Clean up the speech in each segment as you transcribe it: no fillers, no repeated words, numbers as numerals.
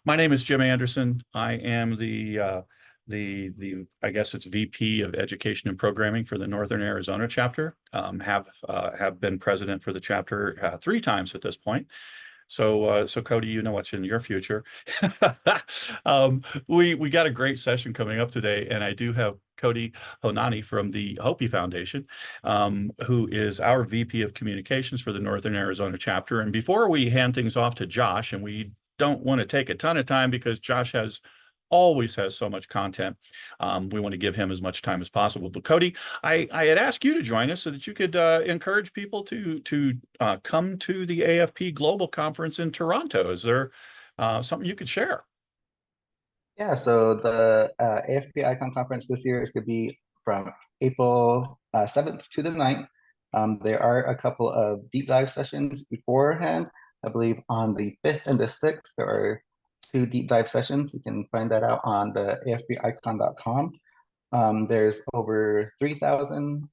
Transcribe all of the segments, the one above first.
My name is Jim Anderson. I am I guess it's VP of Education and Programming for the Northern Arizona chapter. Have been president for the chapter 3 times at this point. So Cody, you know what's in your future. We got a great session coming up today, and I do have Cody Honani from the Hopi Foundation, who is our VP of Communications for the Northern Arizona chapter. And before we hand things off to Josh, and we don't want to take a ton of time because Josh always has so much content. We want to give him as much time as possible. But Cody, I had asked you to join us so that you could encourage people to come to the AFP Global Conference in Toronto. Is there something you could share? Yeah, so the AFP ICON Conference this year is going to be from April 7th to the 9th. There are a couple of deep dive sessions beforehand. I believe on the 5th and the 6th, there are 2 deep dive sessions. You can find that out on the afpicon.com. There's over 3,000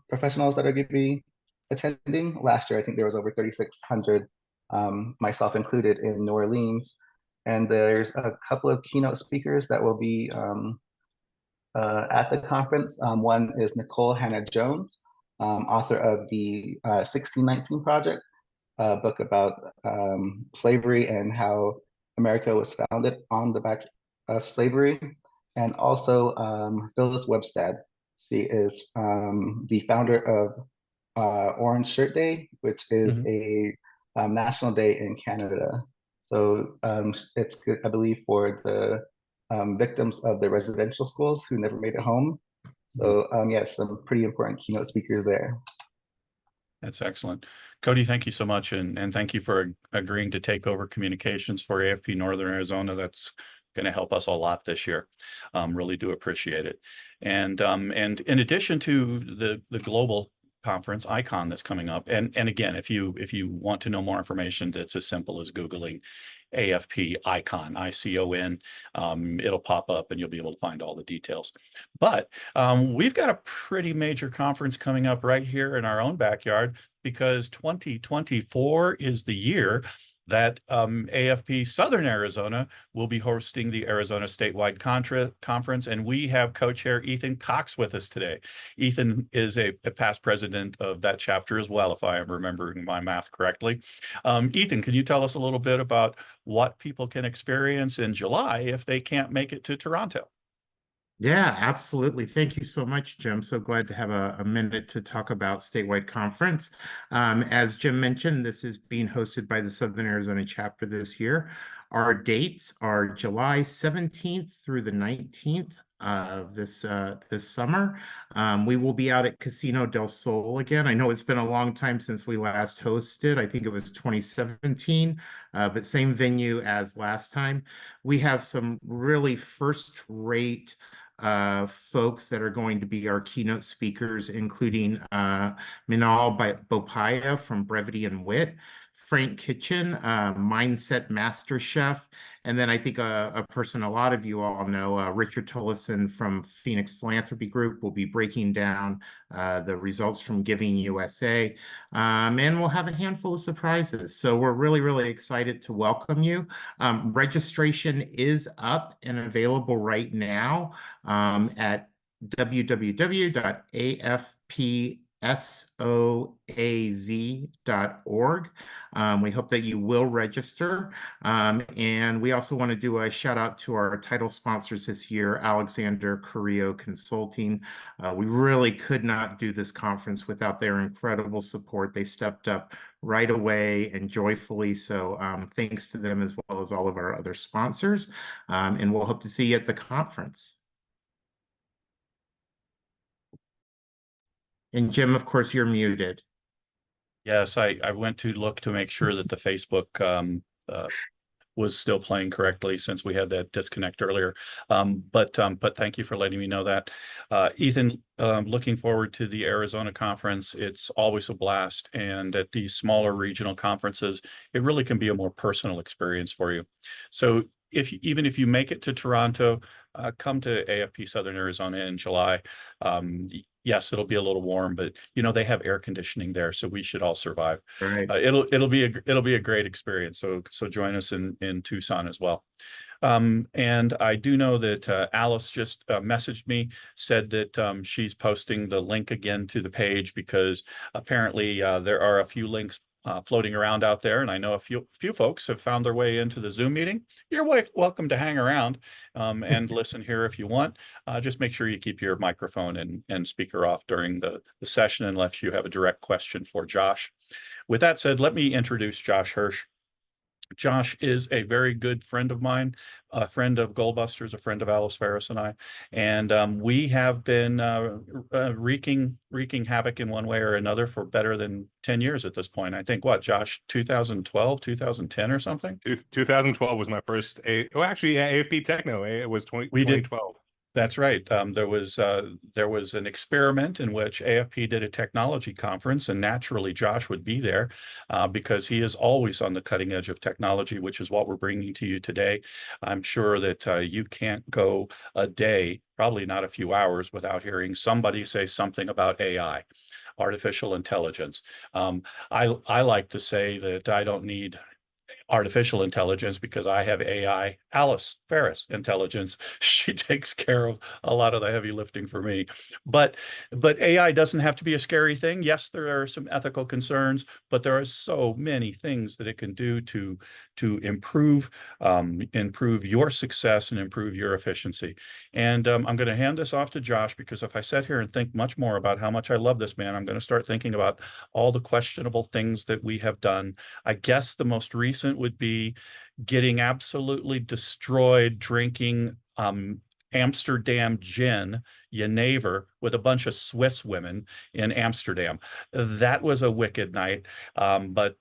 professionals that are going to be attending. Last year, I think there was over 3,600, myself included, in New Orleans. And there's a couple of keynote speakers that will be at the conference. One is Nicole Hannah-Jones, author of the 1619 Project, a book about slavery and how America was founded on the backs of slavery. And also Phyllis Webstad. She is the founder of Orange Shirt Day, which is a national day in Canada. So it's good, I believe, for the victims of the residential schools who never made it home. So yeah, some pretty important keynote speakers there. That's excellent. Cody, thank you so much. And thank you for agreeing to take over communications for AFP Northern Arizona. That's going to help us a lot this year. Really do appreciate it. And in addition to the global conference ICON that's coming up, and again, if you want to know more information, it's as simple as Googling AFP ICON, ICON. It'll pop up and you'll be able to find all the details. But we've got a pretty major conference coming up right here in our own backyard, because 2024 is the year that AFP Southern Arizona will be hosting the Arizona Statewide Conference, and we have co-chair Ethan Cox with us today. Ethan is a past president of that chapter as well, if I am remembering my math correctly. Ethan, can you tell us a little bit about what people can experience in July if they can't make it to Toronto? Yeah, absolutely. Thank you so much, Jim. So glad to have a minute to talk about Statewide Conference. As Jim mentioned, this is being hosted by the Southern Arizona chapter this year. Our dates are July 17th through the 19th of this summer. We will be out at Casino del Sol again. I know it's been a long time since we last hosted. I think it was 2017, but same venue as last time. We have some really first-rate folks that are going to be our keynote speakers, including Minal Bopaya from Brevity and Wit, Frank Kitchen, Mindset Master Chef, and then I think a person a lot of you all know, Richard Tollefson from Phoenix Philanthropy Group, will be breaking down the results from Giving USA, and we'll have a handful of surprises. So we're really, really excited to welcome you. Registration is up and available right now at www.afpsoaz.org. We hope that you will register. And we also want to do a shout out to our title sponsors this year, Alexander Carrillo Consulting. We really could not do this conference without their incredible support. They stepped up right away and joyfully. So thanks to them as well as all of our other sponsors. And we'll hope to see you at the conference. And Jim, of course, you're muted. Yes, I went to look to make sure that the Facebook was still playing correctly, since we had that disconnect earlier. But thank you for letting me know that. Ethan, looking forward to the Arizona conference. It's always a blast. And at these smaller regional conferences, it really can be a more personal experience for you. So even if you make it to Toronto, come to AFP Southern Arizona in July. yes, it'll be a little warm, but they have air conditioning there, so we should all survive. Right. It'll be a great experience. So join us in Tucson as well. And I do know that Alice just messaged me, said that she's posting the link again to the page, because apparently there are a few links floating around out there, and I know a few folks have found their way into the Zoom meeting. You're welcome to hang around and listen here if you want. Just make sure you keep your microphone and speaker off during the session, unless you have a direct question for Josh. With that said, let me introduce Josh Hirsch. Josh is a very good friend of mine, a friend of GoalBusters, a friend of Alice Ferris and I, and we have been wreaking havoc in one way or another for better than 10 years at this point. I think, what, Josh, 2012, 2010 or something? 2012 was my first, AFP Techno. It was 2012. That's right. There was an experiment in which AFP did a technology conference, and naturally Josh would be there because he is always on the cutting edge of technology, which is what we're bringing to you today. I'm sure that you can't go a day, probably not a few hours, without hearing somebody say something about AI, artificial intelligence. I like to say that I don't need artificial intelligence because I have AI, Alice Ferris intelligence. She takes care of a lot of the heavy lifting for me. But AI doesn't have to be a scary thing. Yes, there are some ethical concerns, but there are so many things that it can do to improve your success and improve your efficiency. And I'm going to hand this off to Josh, because if I sit here and think much more about how much I love this man, I'm going to start thinking about all the questionable things that we have done. I guess the most recent would be getting absolutely destroyed drinking Amsterdam gin, Jenever, with a bunch of Swiss women in Amsterdam. That was a wicked night. But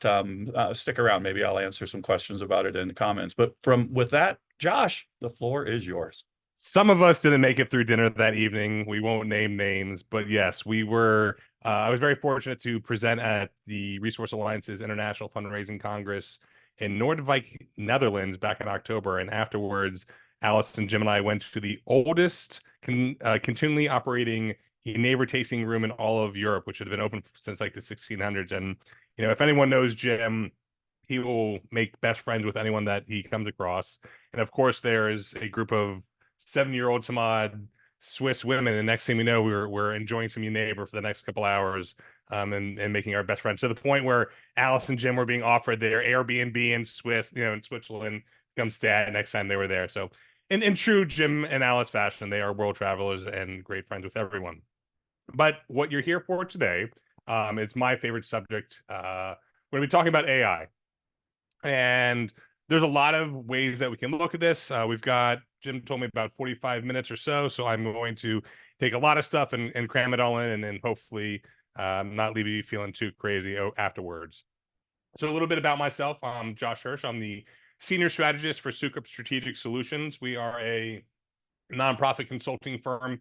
stick around. Maybe I'll answer some questions about it in the comments. But with that, Josh, the floor is yours. Some of us didn't make it through dinner that evening. We won't name names, but yes, we were. I was very fortunate to present at the Resource Alliance's International Fundraising Congress in Noordwijk, Netherlands, back in October. And afterwards, Alice and Jim and I went to the oldest continually operating Jenever tasting room in all of Europe, which had been open since like the 1600s. And if anyone knows Jim, he will make best friends with anyone that he comes across. And of course, there's a group of 7-year-old some odd Swiss women, and next thing we know, we're enjoying some Jenever for the next couple hours, and making our best friends, to the point where Alice and Jim were being offered their Airbnb in Switzerland, come stay next time they were there. So in true Jim and Alice fashion, they are world travelers and great friends with everyone. But what you're here for today, it's my favorite subject. We're going to be talking about AI, and there's a lot of ways that we can look at this. We've got, Jim told me, about 45 minutes or so I'm going to take a lot of stuff and cram it all in, and then hopefully not leave you feeling too crazy afterwards. So a little bit about myself. I'm Josh Hirsch. I'm the Senior Strategist for Sukup Strategic Solutions. We are a nonprofit consulting firm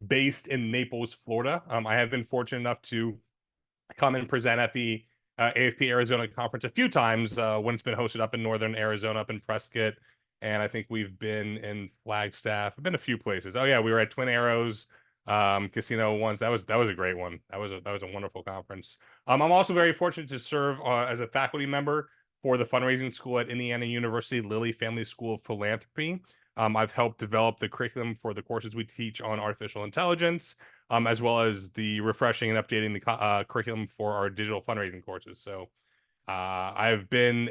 based in Naples, Florida. I have been fortunate enough to come and present at the AFP Arizona conference a few times when it's been hosted up in northern Arizona, up in Prescott, and I think we've been in Flagstaff. I've been a few places. Oh yeah, we were at Twin Arrows Casino once. That was a great one. That was a wonderful conference. I'm also very fortunate to serve as a faculty member for the fundraising school at Indiana University Lilly Family School of Philanthropy. I've helped develop the curriculum for the courses we teach on artificial intelligence, as well as the refreshing and updating the curriculum for our digital fundraising courses. So I've been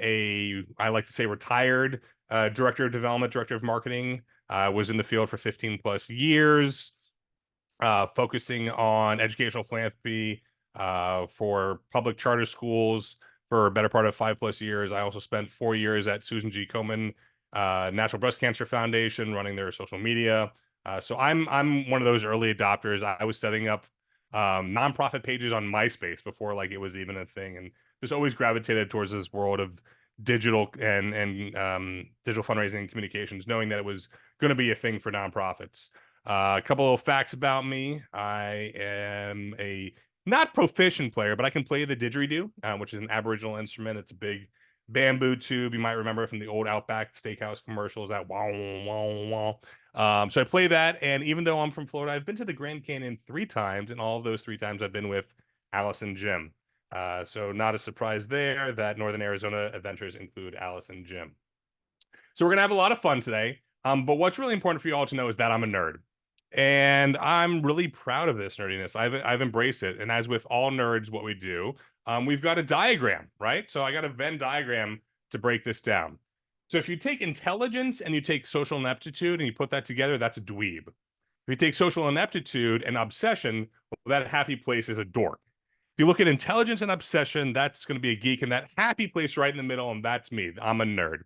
I like to say, retired director of development, director of marketing. I was in the field for 15 plus years, focusing on educational philanthropy for public charter schools for a better part of 5+ years. I also spent 4 years at Susan G. Komen National Breast Cancer Foundation, running their social media. So I'm one of those early adopters. I was setting up nonprofit pages on MySpace before it was even a thing, and just always gravitated towards this world of digital and digital fundraising and communications, knowing that it was going to be a thing for nonprofits. A couple of facts about me: I am a not proficient player, but I can play the didgeridoo, which is an Aboriginal instrument. It's a big bamboo tube. You might remember it from the old Outback Steakhouse commercials, that wow, wow, wow. So I play that, and even though I'm from Florida, I've been to the Grand Canyon 3 times, and all of those 3 times I've been with Alice and Jim. So not a surprise there that Northern Arizona adventures include Alice and Jim. So we're gonna have a lot of fun today. But what's really important for you all to know is that I'm a nerd. And I'm really proud of this nerdiness. I've embraced it. And as with all nerds, what we do, we've got a diagram, right? So I got a Venn diagram to break this down. So if you take intelligence and you take social ineptitude and you put that together, that's a dweeb. If you take social ineptitude and obsession, well, that happy place is a dork. If you look at intelligence and obsession, that's going to be a geek, and that happy place right in the middle, and that's me. I'm a nerd.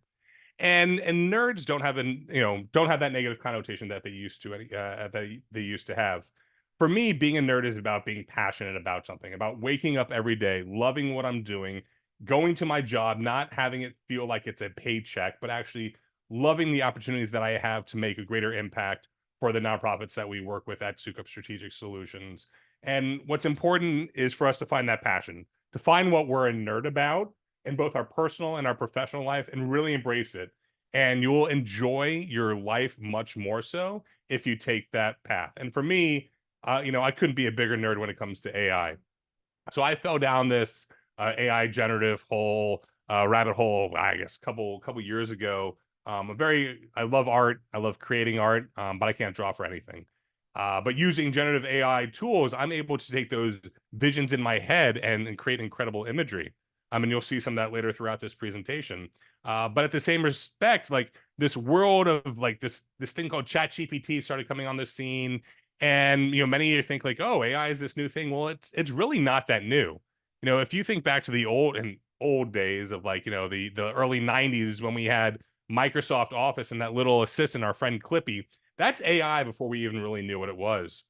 And nerds don't have that negative connotation that they used to have. For me, being a nerd is about being passionate about something, about waking up every day, loving what I'm doing, going to my job, not having it feel like it's a paycheck, but actually loving the opportunities that I have to make a greater impact for the nonprofits that we work with at Sukup Strategic Solutions. And what's important is for us to find that passion, to find what we're a nerd about in both our personal and our professional life, and really embrace it. And you'll enjoy your life much more so if you take that path. And for me, I couldn't be a bigger nerd when it comes to AI. So I fell down this AI generative rabbit hole, I guess, couple years ago. I love art. I love creating art, but I can't draw for anything. But using generative AI tools, I'm able to take those visions in my head and create incredible imagery. And you'll see some of that later throughout this presentation. But at the same respect, like this world of like this thing called ChatGPT started coming on the scene, and many of you think like, oh, AI is this new thing. Well, it's really not that new. If you think back to the old days of like the early 90s when we had Microsoft Office and that little assistant, our friend Clippy, that's AI before we even really knew what it was.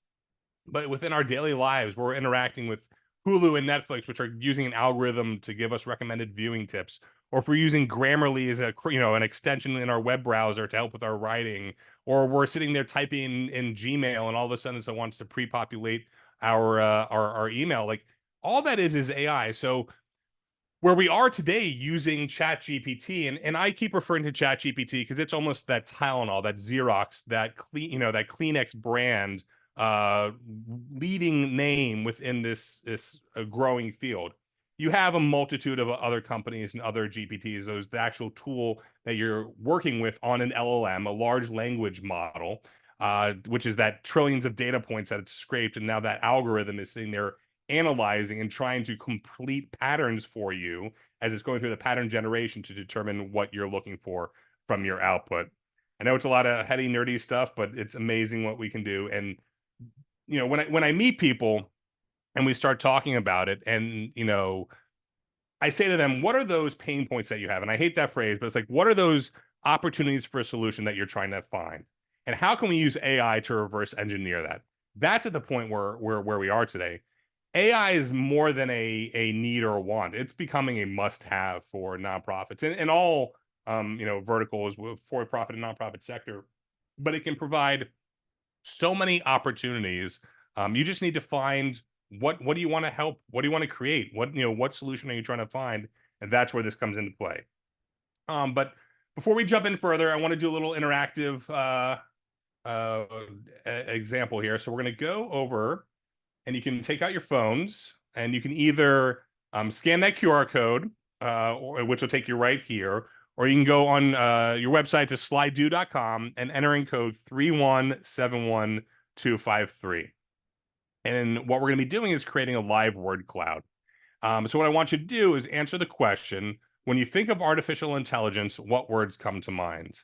But within our daily lives, we're interacting with Hulu and Netflix, which are using an algorithm to give us recommended viewing tips, or if we're using Grammarly as an extension in our web browser to help with our writing, or we're sitting there typing in Gmail and all of a sudden it wants to pre-populate our email. Like all that is AI. So where we are today using ChatGPT, and I keep referring to ChatGPT because it's almost that Tylenol, that Xerox, that that Kleenex brand leading name within this growing field. You have a multitude of other companies and other GPTs, the actual tool that you're working with on an LLM, a large language model, which is that trillions of data points that it's scraped, and now that algorithm is sitting there analyzing and trying to complete patterns for you as it's going through the pattern generation to determine what you're looking for from your output. I know it's a lot of heady, nerdy stuff, but it's amazing what we can do. And when I meet people and we start talking about it, and I say to them, what are those pain points that you have? And I hate that phrase, but it's like, what are those opportunities for a solution that you're trying to find? And how can we use AI to reverse engineer that? That's at the point where we are today. AI is more than a need or a want. It's becoming a must-have for nonprofits and all verticals, for-profit and nonprofit sector. But it can provide so many opportunities. You just need to find what do you want to help? What do you want to create? What solution are you trying to find? And that's where this comes into play. But before we jump in further, I want to do a little interactive example here. So we're going to go over, and you can take out your phones, and you can either scan that QR code, which will take you right here, or you can go on your website to slido.com and enter in code 3171253. And what we're going to be doing is creating a live word cloud. So what I want you to do is answer the question, when you think of artificial intelligence, what words come to mind?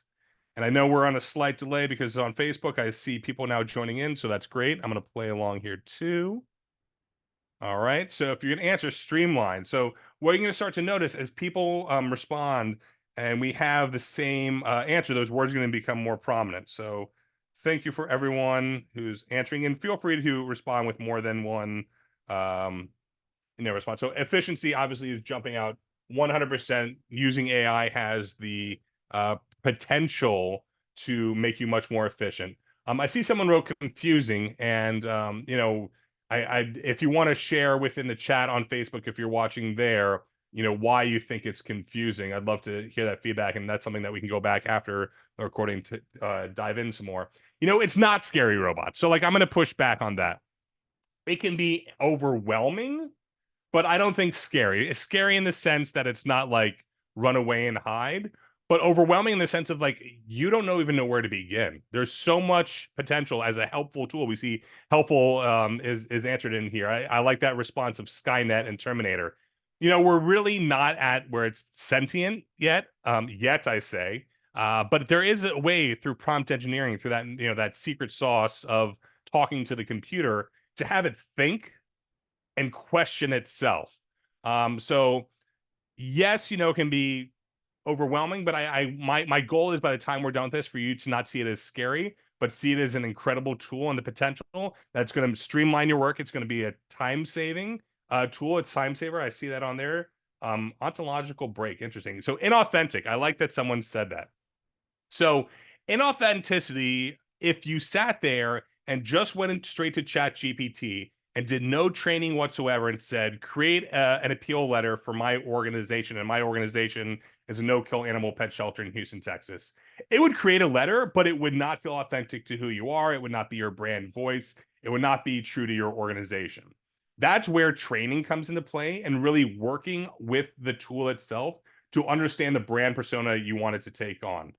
And I know we're on a slight delay because on Facebook, I see people now joining in, so that's great. I'm going to play along here too. All right, so if you're going to answer, streamline. So what you're going to start to notice as people respond and we have the same answer, those words are going to become more prominent. So thank you for everyone who's answering, and feel free to respond with more than one response. So efficiency obviously is jumping out 100%. Using AI has the potential to make you much more efficient. I see someone wrote confusing, and if you want to share within the chat on Facebook, if you're watching there, why you think it's confusing. I'd love to hear that feedback, and that's something that we can go back after the recording to dive in some more. It's not scary robots. So like, I'm going to push back on that. It can be overwhelming, but I don't think scary. It's scary in the sense that it's not like run away and hide, but overwhelming in the sense of like, you don't even know where to begin. There's so much potential as a helpful tool. We see helpful is answered in here. I like that response of Skynet and Terminator. We're really not at where it's sentient yet, I say. But there is a way through prompt engineering, through that, that secret sauce of talking to the computer to have it think and question itself. So yes, it can be overwhelming, but my goal is by the time we're done with this for you to not see it as scary, but see it as an incredible tool and the potential that's going to streamline your work. It's going to be a time-saving tool. It's time saver. I see that on there. Ontological break. Interesting. So inauthentic. I like that someone said that. So inauthenticity, if you sat there and just went straight to ChatGPT and did no training whatsoever and said, create an appeal letter for my organization, and my organization is a no-kill animal pet shelter in Houston, Texas, it would create a letter, but it would not feel authentic to who you are. It would not be your brand voice. It would not be true to your organization. That's where training comes into play, and really working with the tool itself to understand the brand persona you want it to take on.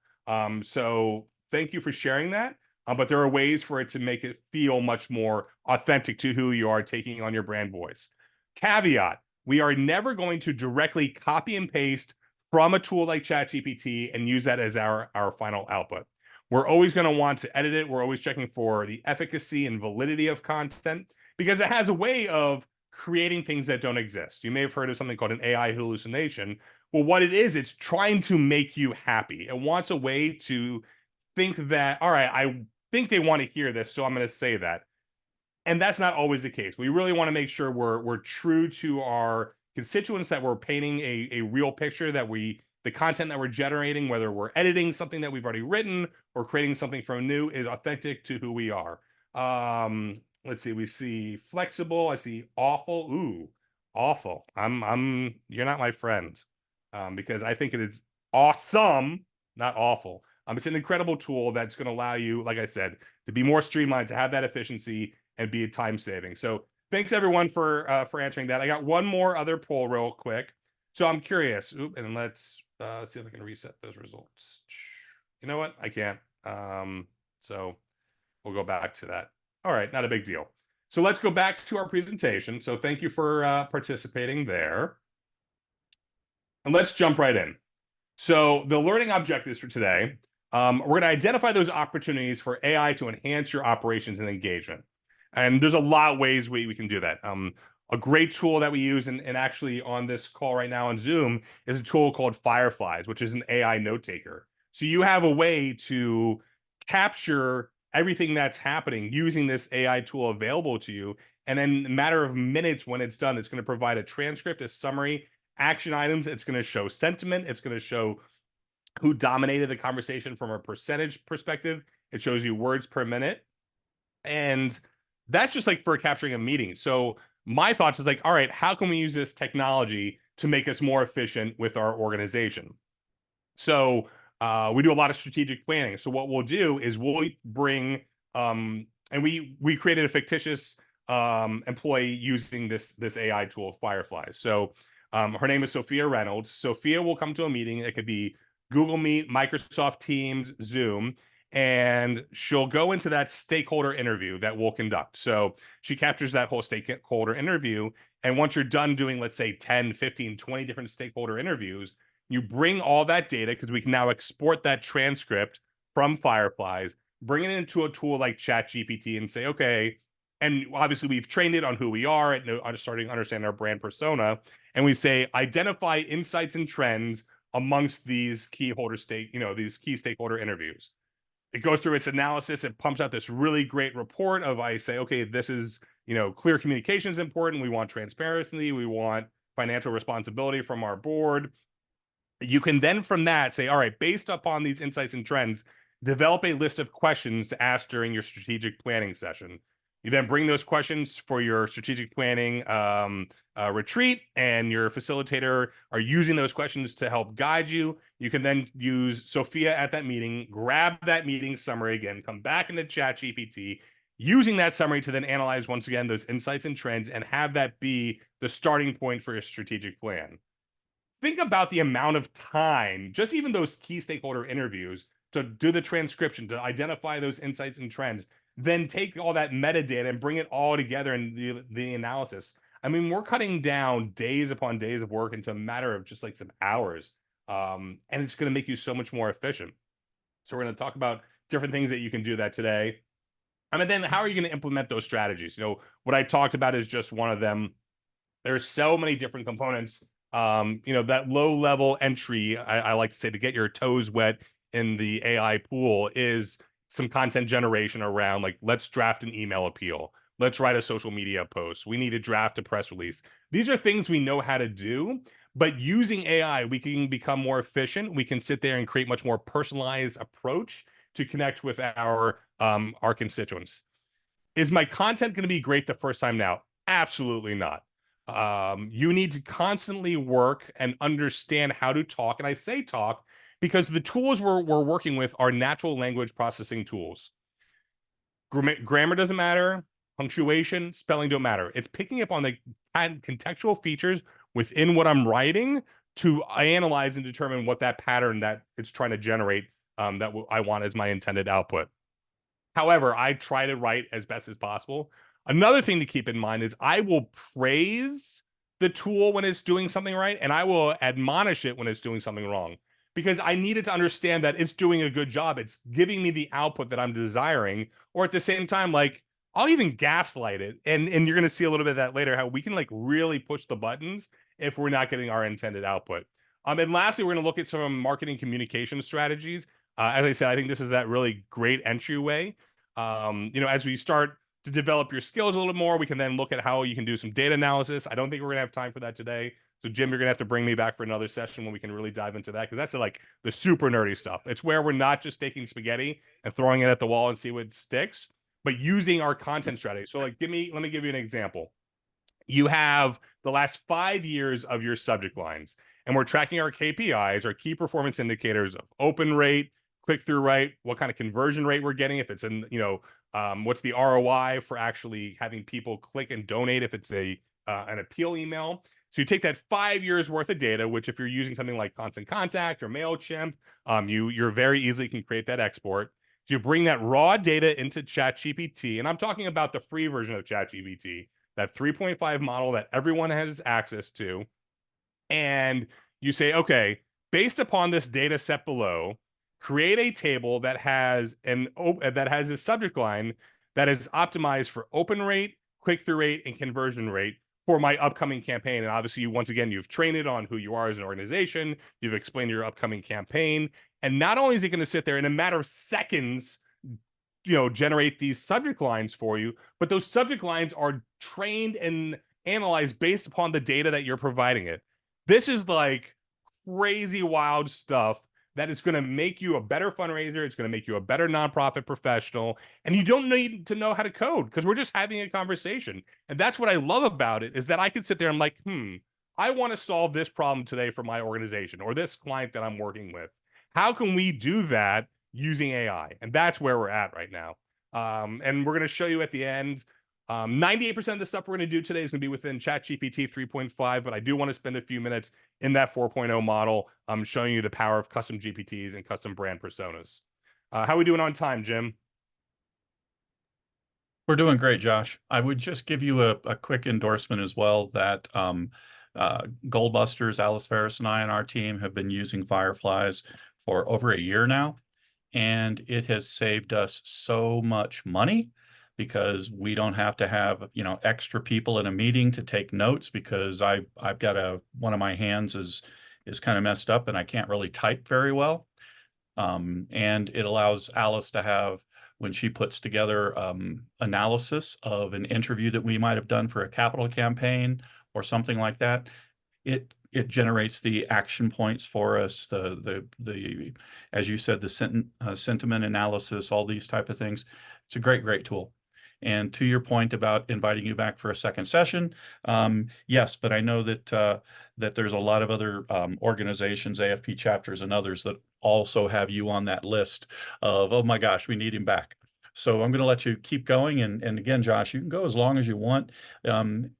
So thank you for sharing that. But there are ways for it to make it feel much more authentic to who you are, taking on your brand voice. Caveat: we are never going to directly copy and paste from a tool like ChatGPT and use that as our final output. We're always going to want to edit it. We're always checking for the efficacy and validity of content, because it has a way of creating things that don't exist. You may have heard of something called an AI hallucination. Well, what it is, it's trying to make you happy. It wants a way to think that, all right, I think they want to hear this, so I'm going to say that. And that's not always the case. We really want to make sure we're true to our constituents, that we're painting a real picture, that the content that we're generating, whether we're editing something that we've already written or creating something from new, is authentic to who we are. Let's see, we see flexible. I see awful. Ooh, awful. You're not my friend, because I think it is awesome, not awful. It's an incredible tool that's going to allow you, like I said, to be more streamlined, to have that efficiency, and be a time saving. So thanks everyone for answering that. I got one more other poll real quick. So I'm curious. And let's see if I can reset those results. You know what? I can't. So we'll go back to that. All right, not a big deal. So let's go back to our presentation. So thank you for participating there. And let's jump right in. So the learning objectives for today, we're going to identify those opportunities for AI to enhance your operations and engagement. And there's a lot of ways we can do that. A great tool that we use, and actually on this call right now on Zoom, is a tool called Fireflies, which is an AI note taker. So you have a way to capture everything that's happening using this AI tool available to you. And in a matter of minutes, when it's done, it's going to provide a transcript, a summary, action items. It's going to show sentiment. It's going to show who dominated the conversation from a percentage perspective. It shows you words per minute. And that's just like for capturing a meeting. So my thoughts is like, all right, how can we use this technology to make us more efficient with our organization? So we do a lot of strategic planning. So what we'll do is we'll bring, and we created a fictitious employee using this AI tool, Fireflies. So her name is Sophia Reynolds. Sophia will come to a meeting. It could be Google Meet, Microsoft Teams, Zoom, and she'll go into that stakeholder interview that we'll conduct. So she captures that whole stakeholder interview. And once you're done doing, let's say 10, 15, 20 different stakeholder interviews, you bring all that data, because we can now export that transcript from Fireflies, bring it into a tool like ChatGPT and say, okay, and obviously we've trained it on who we are and starting to understand our brand persona. And we say, identify insights and trends amongst these key stakeholder interviews. It goes through its analysis. It pumps out this really great report of, I say, okay, this is, clear communication is important. We want transparency. We want financial responsibility from our board. You can then from that say, all right, based upon these insights and trends, develop a list of questions to ask during your strategic planning session. You then bring those questions for your strategic planning retreat, and your facilitator are using those questions to help guide you. You can then use Sophia at that meeting, grab that meeting summary again, come back into ChatGPT, using that summary to then analyze once again those insights and trends and have that be the starting point for your strategic plan. Think about the amount of time, just even those key stakeholder interviews, to do the transcription, to identify those insights and trends, then take all that metadata and bring it all together in the analysis. I mean, we're cutting down days upon days of work into a matter of just like some hours. And it's going to make you so much more efficient. So we're going to talk about different things that you can do that today. And then how are you going to implement those strategies? You know, what I talked about is just one of them. There's so many different components. You know, that low level entry, I like to say, to get your toes wet in the AI pool is some content generation around, like, let's draft an email appeal. Let's write a social media post. We need to draft a press release. These are things we know how to do, but using AI, we can become more efficient. We can sit there and create much more personalized approach to connect with our constituents. Is my content going to be great the first time now? Absolutely not. You need to constantly work and understand how to talk. And I say talk because the tools we're working with are natural language processing tools. Grammar doesn't matter. Punctuation, spelling don't matter. It's picking up on the contextual features within what I'm writing to analyze and determine what that pattern that it's trying to generate that I want as my intended output. However, I try to write as best as possible. Another thing to keep in mind is I will praise the tool when it's doing something right, and I will admonish it when it's doing something wrong, because I need it to understand that it's doing a good job. It's giving me the output that I'm desiring, or at the same time, like, I'll even gaslight it. And you're going to see a little bit of that later, how we can like really push the buttons if we're not getting our intended output. And lastly, we're going to look at some marketing communication strategies. As I said, I think this is that really great entryway. You know, as we start to develop your skills a little more, we can then look at how you can do some data analysis. I don't think we're gonna have time for that today. So Jim, you're gonna have to bring me back for another session when we can really dive into that, because that's like the super nerdy stuff. It's where we're not just taking spaghetti and throwing it at the wall and see what sticks, but using our content strategy. So like, let me give you an example. You have the last 5 years of your subject lines, and we're tracking our KPIs, our key performance indicators of open rate, click-through rate, what kind of conversion rate we're getting, if it's in, you know, what's the ROI for actually having people click and donate if it's a an appeal email. So you take that 5 years worth of data, which if you're using something like Constant Contact or MailChimp, you're very easily can create that export. So you bring that raw data into ChatGPT, and I'm talking about the free version of ChatGPT, that 3.5 model that everyone has access to. And you say, okay, based upon this data set below, create a table that has a subject line that is optimized for open rate, click-through rate, and conversion rate for my upcoming campaign. And obviously, once again, you've trained it on who you are as an organization. You've explained your upcoming campaign. And not only is it going to sit there in a matter of seconds, you know, generate these subject lines for you, but those subject lines are trained and analyzed based upon the data that you're providing it. This is like crazy wild stuff that is going to make you a better fundraiser. It's going to make you a better nonprofit professional. And you don't need to know how to code, because we're just having a conversation. And that's what I love about it, is that I can sit there and like, I want to solve this problem today for my organization or this client that I'm working with. How can we do that using AI? And that's where we're at right now. And we're going to show you at the end, 98% of the stuff we're going to do today is going to be within ChatGPT 3.5, but I do want to spend a few minutes in that 4.0 model, showing you the power of custom GPTs and custom brand personas. How are we doing on time, Jim? We're doing great, Josh. I would just give you a quick endorsement as well that GoalBusters, Alice Ferris and I and our team have been using Fireflies for over a year now, and it has saved us so much money, because we don't have to have, you know, extra people in a meeting to take notes, because I've got one of my hands is kind of messed up and I can't really type very well. And it allows Alice to have, when she puts together analysis of an interview that we might have done for a capital campaign or something like that, it generates the action points for us, the as you said, the sentiment analysis, all these type of things. It's a great tool. And to your point about inviting you back for a second session, yes, but I know that that there's a lot of other organizations, AFP chapters and others that also have you on that list of, oh my gosh, we need him back. So I'm going to let you keep going. And again, Josh, you can go as long as you want.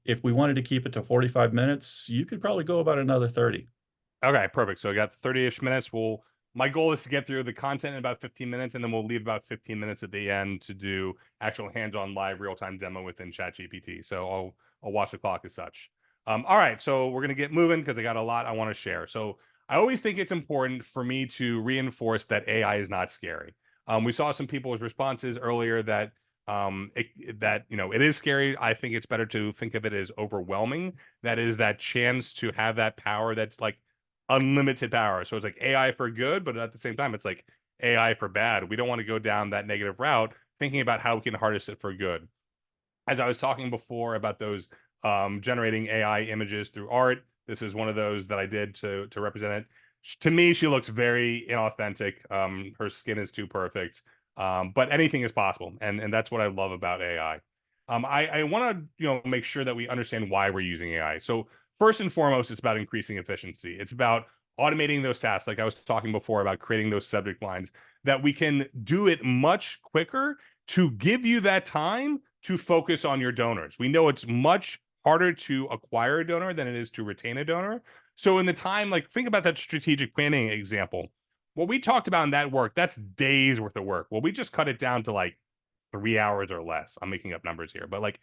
If we wanted to keep it to 45 minutes, you could probably go about another 30. Okay, perfect. So I got 30-ish minutes. My goal is to get through the content in about 15 minutes, and then we'll leave about 15 minutes at the end to do actual hands-on live real-time demo within ChatGPT. So I'll watch the clock as such. All right, so we're gonna get moving because I got a lot I want to share. So I always think it's important for me to reinforce that AI is not scary. We saw some people's responses earlier that it is scary. I think it's better to think of it as overwhelming. That is that chance to have that power that's like unlimited power. So it's like AI for good, but at the same time, it's like AI for bad. We don't want to go down that negative route, thinking about how we can harness it for good. As I was talking before about those generating AI images through art, this is one of those that I did to represent it. To me, she looks very inauthentic. Her skin is too perfect, but anything is possible, and that's what I love about AI. I want to make sure that we understand why we're using AI. So first and foremost, it's about increasing efficiency. It's about automating those tasks, like I was talking before about creating those subject lines, that we can do it much quicker to give you that time to focus on your donors. We know it's much harder to acquire a donor than it is to retain a donor. So in the time, like think about that strategic planning example. What we talked about in that work, that's days worth of work. Well, we just cut it down to like 3 hours or less. I'm making up numbers here, but like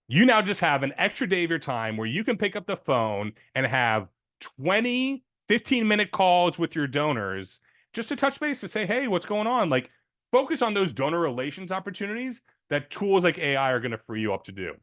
you now just have an extra day of your time where you can pick up the phone and have 20, 15-minute calls with your donors just to touch base to say, hey, what's going on? Like focus on those donor relations opportunities that tools like AI are going to free you up to do.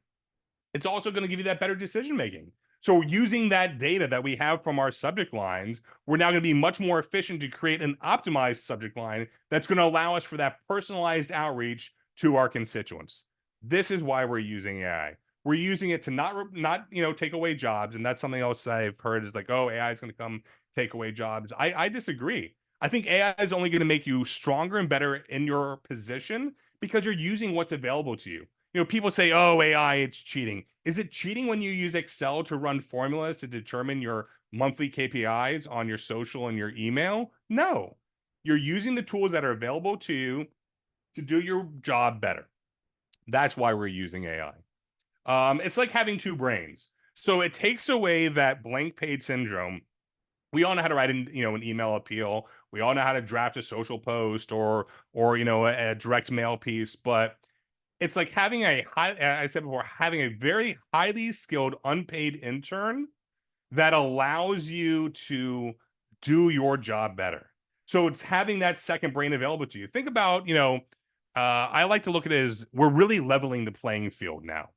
It's also going to give you that better decision making. So using that data that we have from our subject lines, we're now going to be much more efficient to create an optimized subject line that's going to allow us for that personalized outreach to our constituents. This is why we're using AI. We're using it to not take away jobs, and that's something else I've heard is like, oh, AI is going to come take away jobs. I disagree. I think AI is only going to make you stronger and better in your position because you're using what's available to you. People say, oh, AI, it's cheating. Is it cheating when you use Excel to run formulas to determine your monthly KPIs on your social and your email? No. You're using the tools that are available to you to do your job better. That's why we're using AI. It's like having two brains. So it takes away that blank page syndrome. We all know how to write an email appeal. We all know how to draft a social post or a direct mail piece, but it's like having I said before, having a very highly skilled unpaid intern that allows you to do your job better. So it's having that second brain available to you. Think about, I like to look at it as we're really leveling the playing field now.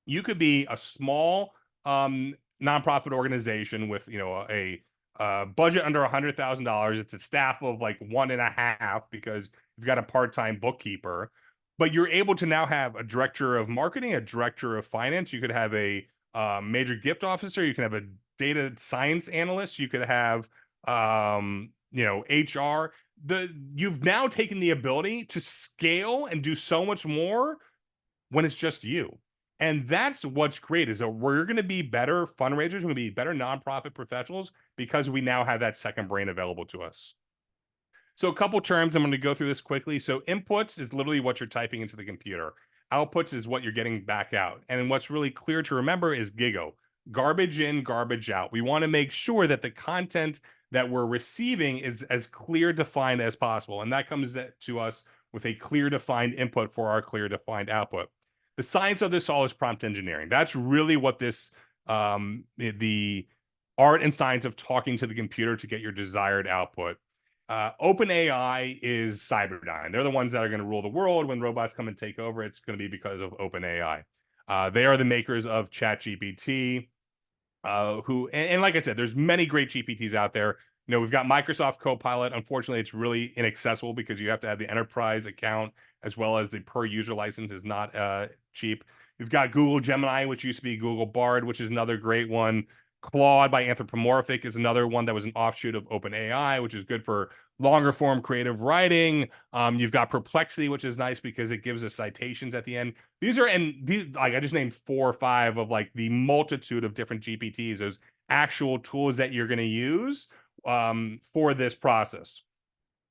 You could be a small nonprofit organization with, a budget under $100,000. It's a staff of like 1.5 because you've got a part-time bookkeeper. But you're able to now have a director of marketing, a director of finance. You could have a major gift officer. You can have a data science analyst. You could have, HR. You've now taken the ability to scale and do so much more when it's just you. And that's what's great is that we're going to be better fundraisers. We're going to be better nonprofit professionals because we now have that second brain available to us. So a couple terms, I'm going to go through this quickly. So inputs is literally what you're typing into the computer. Outputs is what you're getting back out. And what's really clear to remember is GIGO, garbage in, garbage out. We want to make sure that the content that we're receiving is as clear defined as possible. And that comes to us with a clear defined input for our clear defined output. The science of this all is prompt engineering. That's really what this, the art and science of talking to the computer to get your desired output. OpenAI is Cyberdyne. They're the ones that are going to rule the world. When robots come and take over, it's going to be because of OpenAI. They are the makers of ChatGPT, and like I said, there's many great GPTs out there. We've got Microsoft Copilot. Unfortunately, it's really inaccessible because you have to have the enterprise account as well as the per user license is not cheap. You've got Google Gemini, which used to be Google Bard, which is another great one. Claude by Anthropomorphic is another one that was an offshoot of OpenAI, which is good for longer form creative writing. You've got Perplexity, which is nice because it gives us citations at the end. These like I just named 4 or 5 of like the multitude of different GPTs, those actual tools that you're going to use for this process.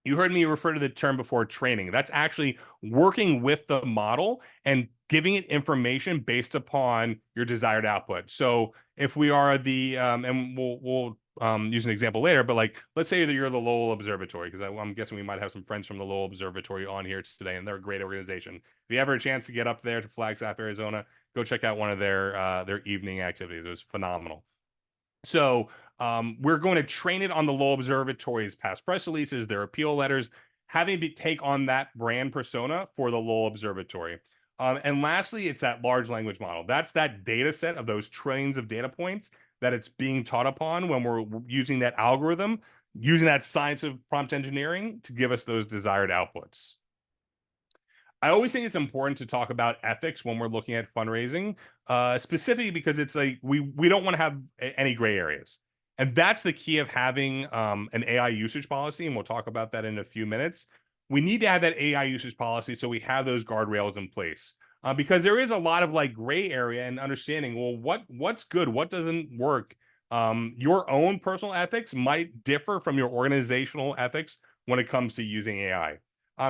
You heard me refer to the term before, training. That's actually working with the model and giving it information based upon your desired output. So if we are and we'll use an example later, but like, let's say that you're the Lowell Observatory, because I'm guessing we might have some friends from the Lowell Observatory on here today, and they're a great organization. If you ever a chance to get up there to Flagstaff, Arizona, go check out one of their evening activities. It was phenomenal. So we're going to train it on the Lowell Observatory's past press releases, their appeal letters, having to take on that brand persona for the Lowell Observatory. And lastly, it's that large language model. That's that data set of those trillions of data points that it's being taught upon when we're using that algorithm, using that science of prompt engineering to give us those desired outputs. I always think it's important to talk about ethics when we're looking at fundraising, specifically because it's like we don't want to have any gray areas. And that's the key of having an AI usage policy, and we'll talk about that in a few minutes. We need to have that AI usage policy so we have those guardrails in place. Because there is a lot of like gray area and understanding, well, what's good, what doesn't work. Your own personal ethics might differ from your organizational ethics when it comes to using AI.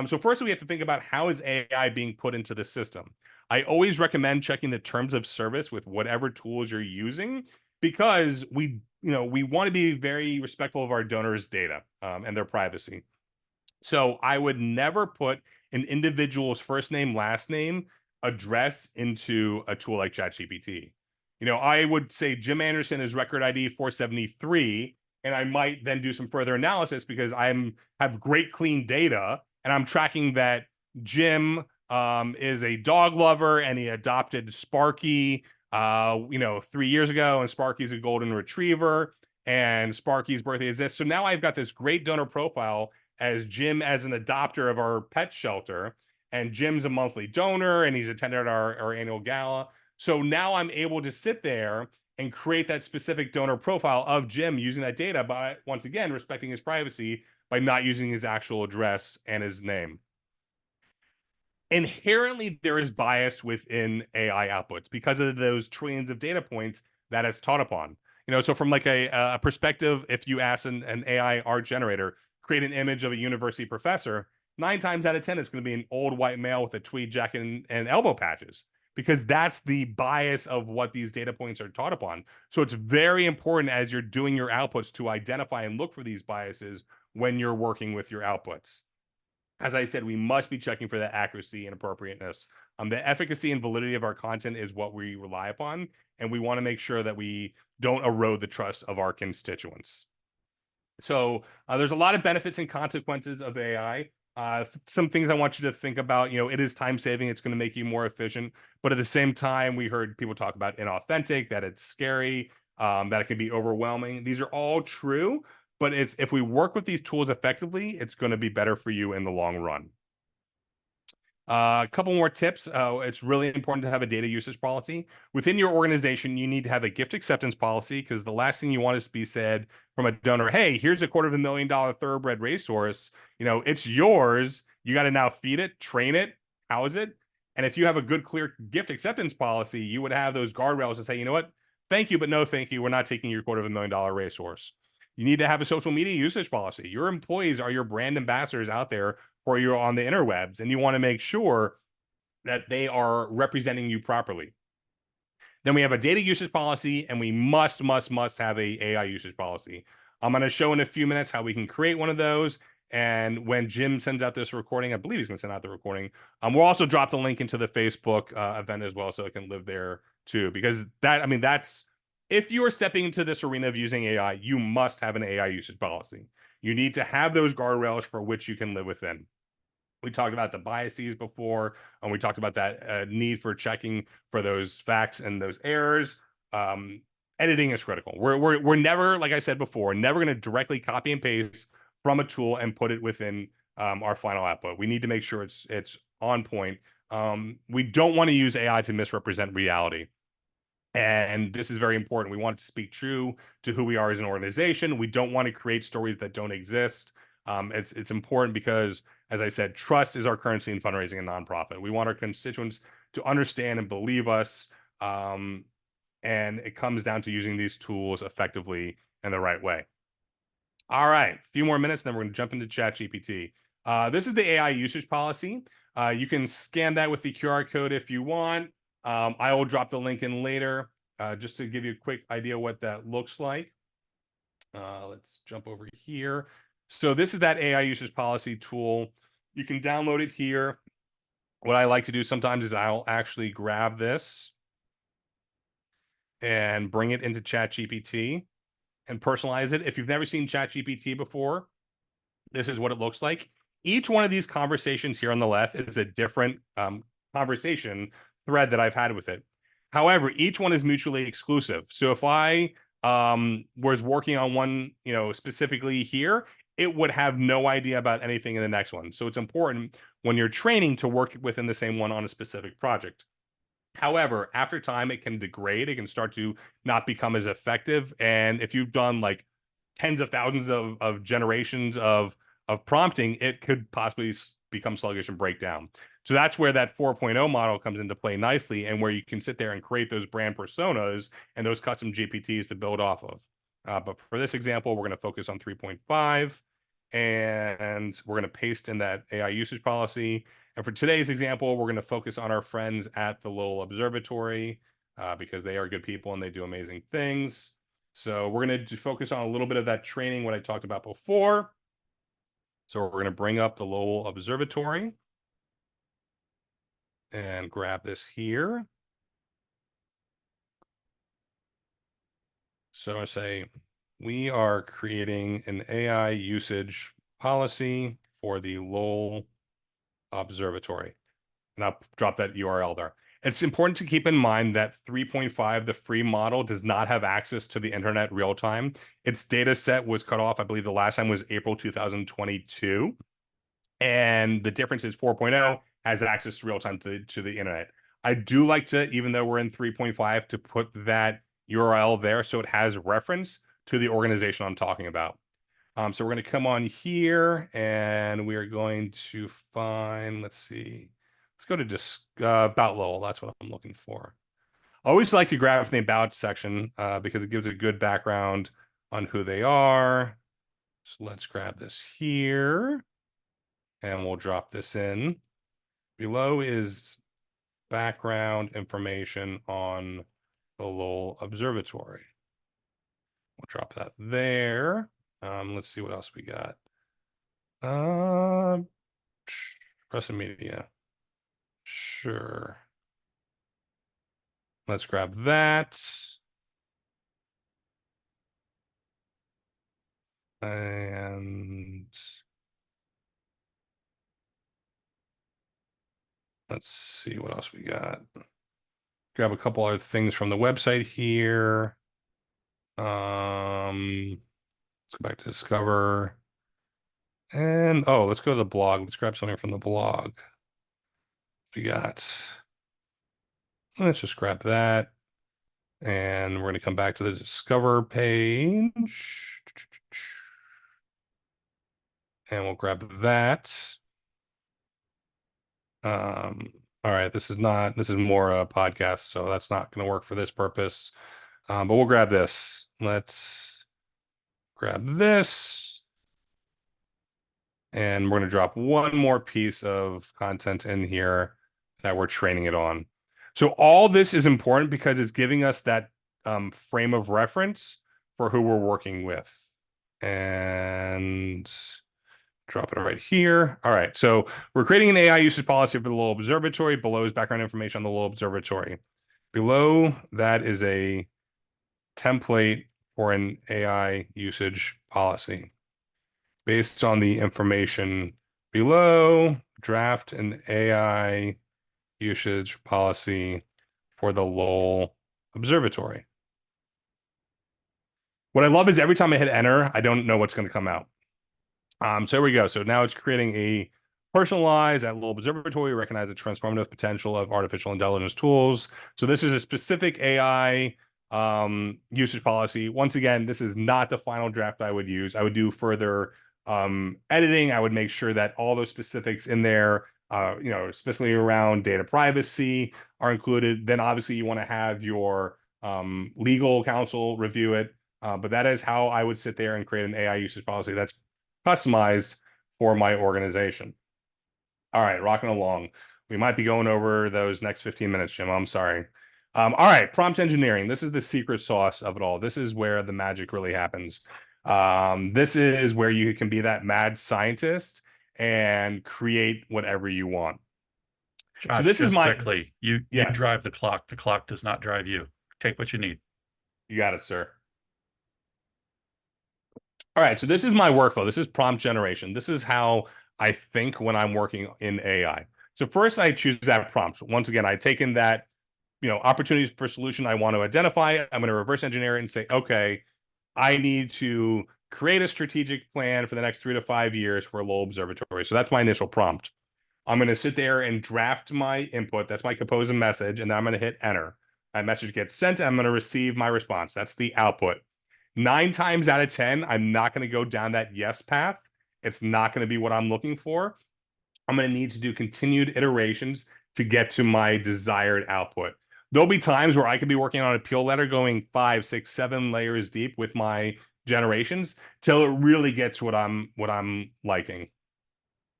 So first we have to think about how is AI being put into the system. I always recommend checking the terms of service with whatever tools you're using, because we want to be very respectful of our donors' data and their privacy. So I would never put an individual's first name, last name, address into a tool like ChatGPT. I would say Jim Anderson is record ID 473, and I might then do some further analysis because have great clean data, and I'm tracking that Jim is a dog lover and he adopted Sparky 3 years ago, and Sparky's a golden retriever, and Sparky's birthday is this. So now I've got this great donor profile as Jim as an adopter of our pet shelter, and Jim's a monthly donor and he's attended our annual gala. So now I'm able to sit there and create that specific donor profile of Jim using that data, but once again, respecting his privacy by not using his actual address and his name. Inherently, there is bias within AI outputs because of those trillions of data points that it's taught upon. So from like a perspective, if you ask an AI art generator, create an image of a university professor, 9 times out of 10, it's going to be an old white male with a tweed jacket and elbow patches, because that's the bias of what these data points are taught upon. So it's very important as you're doing your outputs to identify and look for these biases when you're working with your outputs. As I said, we must be checking for that accuracy and appropriateness. The efficacy and validity of our content is what we rely upon, and we want to make sure that we don't erode the trust of our constituents. So there's a lot of benefits and consequences of AI. Some things I want you to think about, it is time saving. It's going to make you more efficient. But at the same time, we heard people talk about inauthentic, that it's scary, that it can be overwhelming. These are all true. But if we work with these tools effectively, it's going to be better for you in the long run. A couple more tips. It's really important to have a data usage policy. Within your organization, you need to have a gift acceptance policy, because the last thing you want is to be said from a donor, hey, here's a $250,000 thoroughbred racehorse. It's yours. You got to now feed it, train it, house it. And if you have a good, clear gift acceptance policy, you would have those guardrails to say, you know what, thank you, but no thank you. We're not taking your $250,000 racehorse. You need to have a social media usage policy. Your employees are your brand ambassadors out there for you on the interwebs, and you want to make sure that they are representing you properly. Then we have a data usage policy, and we must have a AI usage policy. I'm going to show in a few minutes how we can create one of those. And when Jim sends out this recording, I believe he's going to send out the recording. We'll also drop the link into the Facebook event as well, so it can live there too. Because that's if you are stepping into this arena of using AI, you must have an AI usage policy. You need to have those guardrails for which you can live within. We talked about the biases before, and we talked about that need for checking for those facts and those errors. Editing is critical. We're never, like I said before, never going to directly copy and paste from a tool and put it within our final output. We need to make sure it's on point. We don't want to use AI to misrepresent reality. And this is very important. We want to speak true to who we are as an organization. We don't want to create stories that don't exist. It's important because, as I said, trust is our currency in fundraising and nonprofit. We want our constituents to understand and believe us. And it comes down to using these tools effectively in the right way. All right, a few more minutes, and then we're going to jump into ChatGPT. This is the AI usage policy. You can scan that with the QR code if you want. I will drop the link in later just to give you a quick idea what that looks like. Let's jump over here. So this is that AI usage policy tool. You can download it here. What I like to do sometimes is I'll actually grab this and bring it into ChatGPT and personalize it. If you've never seen ChatGPT before, this is what it looks like. Each one of these conversations here on the left is a different conversation thread that I've had with it. However, each one is mutually exclusive. So if I was working on one, specifically here, it would have no idea about anything in the next one. So it's important when you're training to work within the same one on a specific project. However, after time, it can degrade. It can start to not become as effective. And if you've done like tens of thousands of generations of prompting, it could possibly become sluggish and break down. So that's where that 4.0 model comes into play nicely, and where you can sit there and create those brand personas and those custom GPTs to build off of. But for this example, we're going to focus on 3.5, and we're going to paste in that AI usage policy. And for today's example, we're going to focus on our friends at the Lowell Observatory because they are good people and they do amazing things. So we're going to focus on a little bit of that training, what I talked about before. So we're going to bring up the Lowell Observatory and grab this here. So I say, we are creating an AI usage policy for the Lowell Observatory. And I'll drop that URL there. It's important to keep in mind that 3.5, the free model, does not have access to the internet real time. Its data set was cut off, I believe the last time was April 2022. And the difference is 4.0 has access to real time to the internet. I do like to, even though we're in 3.5, to put that URL there so it has reference to the organization I'm talking about. So we're going to come on here and we are going to find, let's see, let's go to About Lowell. That's what I'm looking for. I always like to grab from the About section because it gives a good background on who they are. So let's grab this here and we'll drop this in. Below is background information on the Lowell Observatory. We'll drop that there. Let's see what else we got. Press and media. Sure. Let's grab that. And let's see what else we got. Grab a couple other things from the website here. Let's go back to Discover. And let's go to the blog. Let's grab something from the blog. Let's just grab that. And we're going to come back to the Discover page. And we'll grab that. All right, this is more a podcast, so that's not going to work for this purpose. But we'll grab this. Let's grab this. And we're going to drop one more piece of content in here that we're training it on. So all this is important because it's giving us that frame of reference for who we're working with. And drop it right here. All right, so we're creating an AI usage policy for the Lowell Observatory. Below is background information on the Lowell Observatory. Below that is a template for an AI usage policy. Based on the information below, draft an AI usage policy for the Lowell Observatory. What I love is every time I hit enter, I don't know what's going to come out. So here we go. So now it's creating a personalized at Lowell Observatory, recognize the transformative potential of artificial intelligence tools. So this is a specific AI usage policy. Once again, this is not the final draft I would use. I would do further editing, I would make sure that all those specifics in there, especially around data privacy, are included. Then obviously you want to have your legal counsel review it. But that is how I would sit there and create an AI usage policy that's customized for my organization. All right, rocking along. We might be going over those next 15 minutes, Jim. I'm sorry. All right, prompt engineering. This is the secret sauce of it all. This is where the magic really happens. This is where you can be that mad scientist and create whatever you want. Josh, so this is my quickly. You Yes. drive the clock. The clock does not drive you. Take what you need. You got it, sir. All right, so this is my workflow. This is prompt generation. This is how I think when I'm working in AI. So first I choose that prompt. Once again, I take in that, opportunities for solution I want to identify. I'm going to reverse engineer it and say, okay, I need to create a strategic plan for the next 3 to 5 years for Lowell Observatory. So that's my initial prompt. I'm going to sit there and draft my input. That's my compose a message, and then I'm going to hit enter. That message gets sent. I'm going to receive my response. That's the output. 9 times out of 10, I'm not going to go down that yes path. It's not going to be what I'm looking for. I'm going to need to do continued iterations to get to my desired output. There'll be times where I could be working on an appeal letter going 5, 6, 7 layers deep with my generations till it really gets what I'm liking.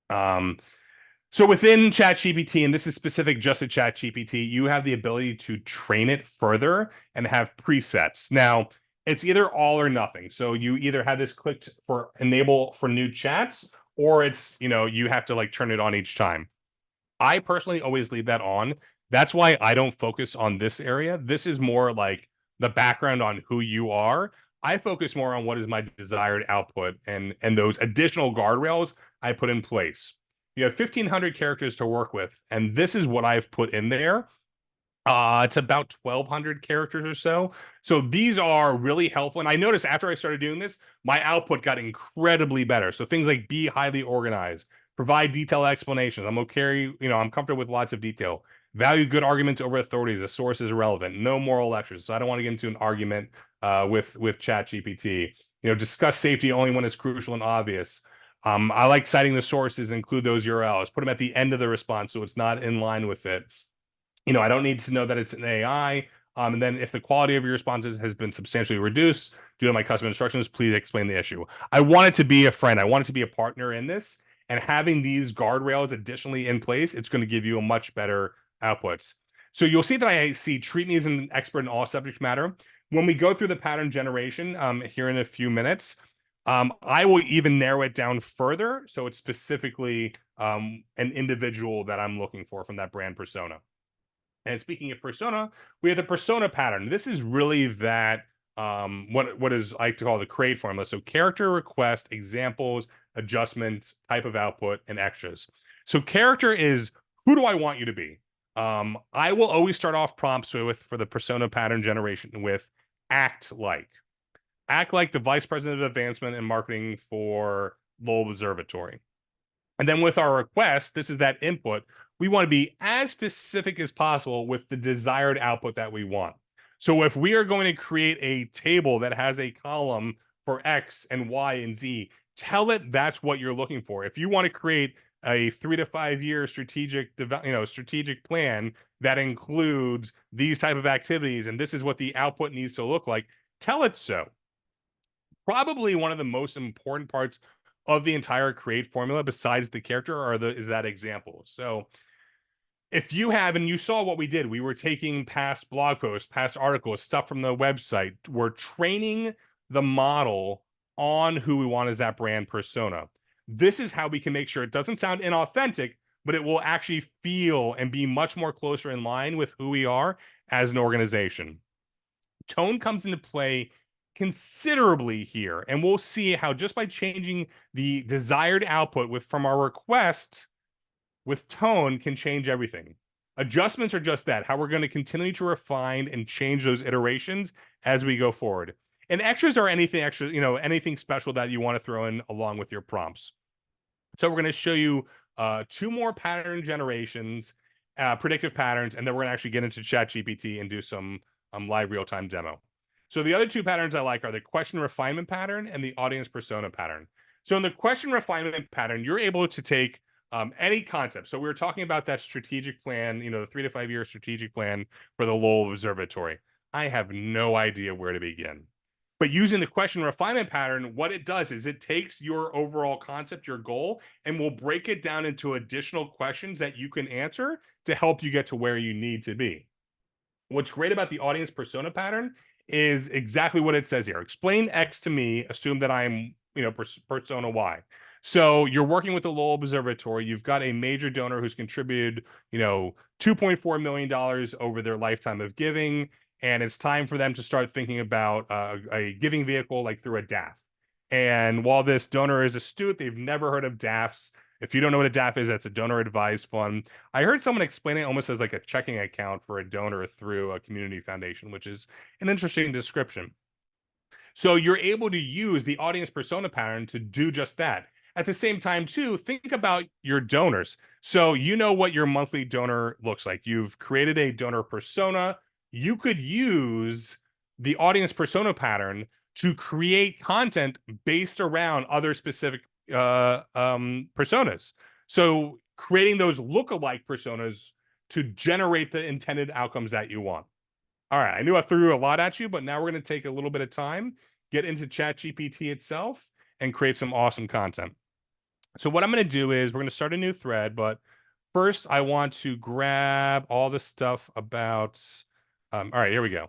So within ChatGPT, and this is specific just to ChatGPT, you have the ability to train it further and have presets. Now, it's either all or nothing. So you either have this clicked for enable for new chats, or it's, you have to turn it on each time. I personally always leave that on. That's why I don't focus on this area. This is more like the background on who you are. I focus more on what is my desired output and those additional guardrails I put in place. You have 1,500 characters to work with, and this is what I've put in there. It's about 1,200 characters or so. So these are really helpful. And I noticed after I started doing this, my output got incredibly better. So things like be highly organized, provide detailed explanations. I'm comfortable with lots of detail. Value good arguments over authorities. The source is irrelevant. No moral lectures. So I don't want to get into an argument with ChatGPT. Discuss safety only when it's crucial and obvious. I like citing the sources, include those URLs, put them at the end of the response so it's not in line with it. I don't need to know that it's an AI. And then if the quality of your responses has been substantially reduced due to my custom instructions, please explain the issue. I want it to be a friend. I want it to be a partner in this. And having these guardrails additionally in place, it's going to give you a much better outputs. So you'll see that I see treat me as an expert in all subject matter. When we go through the pattern generation here in a few minutes, I will even narrow it down further. So it's specifically an individual that I'm looking for from that brand persona. And speaking of persona, we have the persona pattern. This is really that what is I like to call the create formula. So character, request, examples, adjustments, type of output, and extras. So character is who do I want you to be? I will always start off prompts for the persona pattern generation with act like. Act like the vice president of advancement and marketing for Lowell Observatory. And then with our request, this is that input. We want to be as specific as possible with the desired output that we want. So if we are going to create a table that has a column for X and Y and Z, tell it that's what you're looking for. If you want to create a 3 to 5 year strategic plan that includes these type of activities, and this is what the output needs to look like, tell it so. Probably one of the most important parts of the entire create formula, besides the character, is that example. So if you have, and you saw what we did, we were taking past blog posts, past articles, stuff from the website. We're training the model on who we want as that brand persona. This is how we can make sure it doesn't sound inauthentic, but it will actually feel and be much more closer in line with who we are as an organization. Tone comes into play considerably here, and we'll see how just by changing the desired output from our request with tone can change everything. Adjustments are just that, how we're going to continue to refine and change those iterations as we go forward. And extras are anything extra, anything special that you want to throw in along with your prompts. So we're going to show you 2 more pattern generations, predictive patterns, and then we're going to actually get into ChatGPT and do some live real-time demo. So the other 2 patterns I like are the question refinement pattern and the audience persona pattern. So in the question refinement pattern, you're able to take any concept. So we were talking about that strategic plan, the 3 to 5 year strategic plan for the Lowell Observatory. I have no idea where to begin. But using the question refinement pattern, what it does is it takes your overall concept, your goal, and will break it down into additional questions that you can answer to help you get to where you need to be. What's great about the audience persona pattern is exactly what it says here. Explain X to me, assume that I'm, persona Y. So you're working with the Lowell Observatory. You've got a major donor who's contributed, $2.4 million over their lifetime of giving. And it's time for them to start thinking about a giving vehicle like through a DAF. And while this donor is astute, they've never heard of DAFs. If you don't know what a DAF is, that's a donor advised fund. I heard someone explain it almost as like a checking account for a donor through a community foundation, which is an interesting description. So you're able to use the audience persona pattern to do just that. At the same time, too, think about your donors. So you know what your monthly donor looks like. You've created a donor persona. You could use the audience persona pattern to create content based around other specific personas. So creating those lookalike personas to generate the intended outcomes that you want. All right, I knew I threw a lot at you, but now we're going to take a little bit of time, get into ChatGPT itself, and create some awesome content. So what I'm going to do is we're going to start a new thread, but first I want to grab all the stuff about, all right, here we go.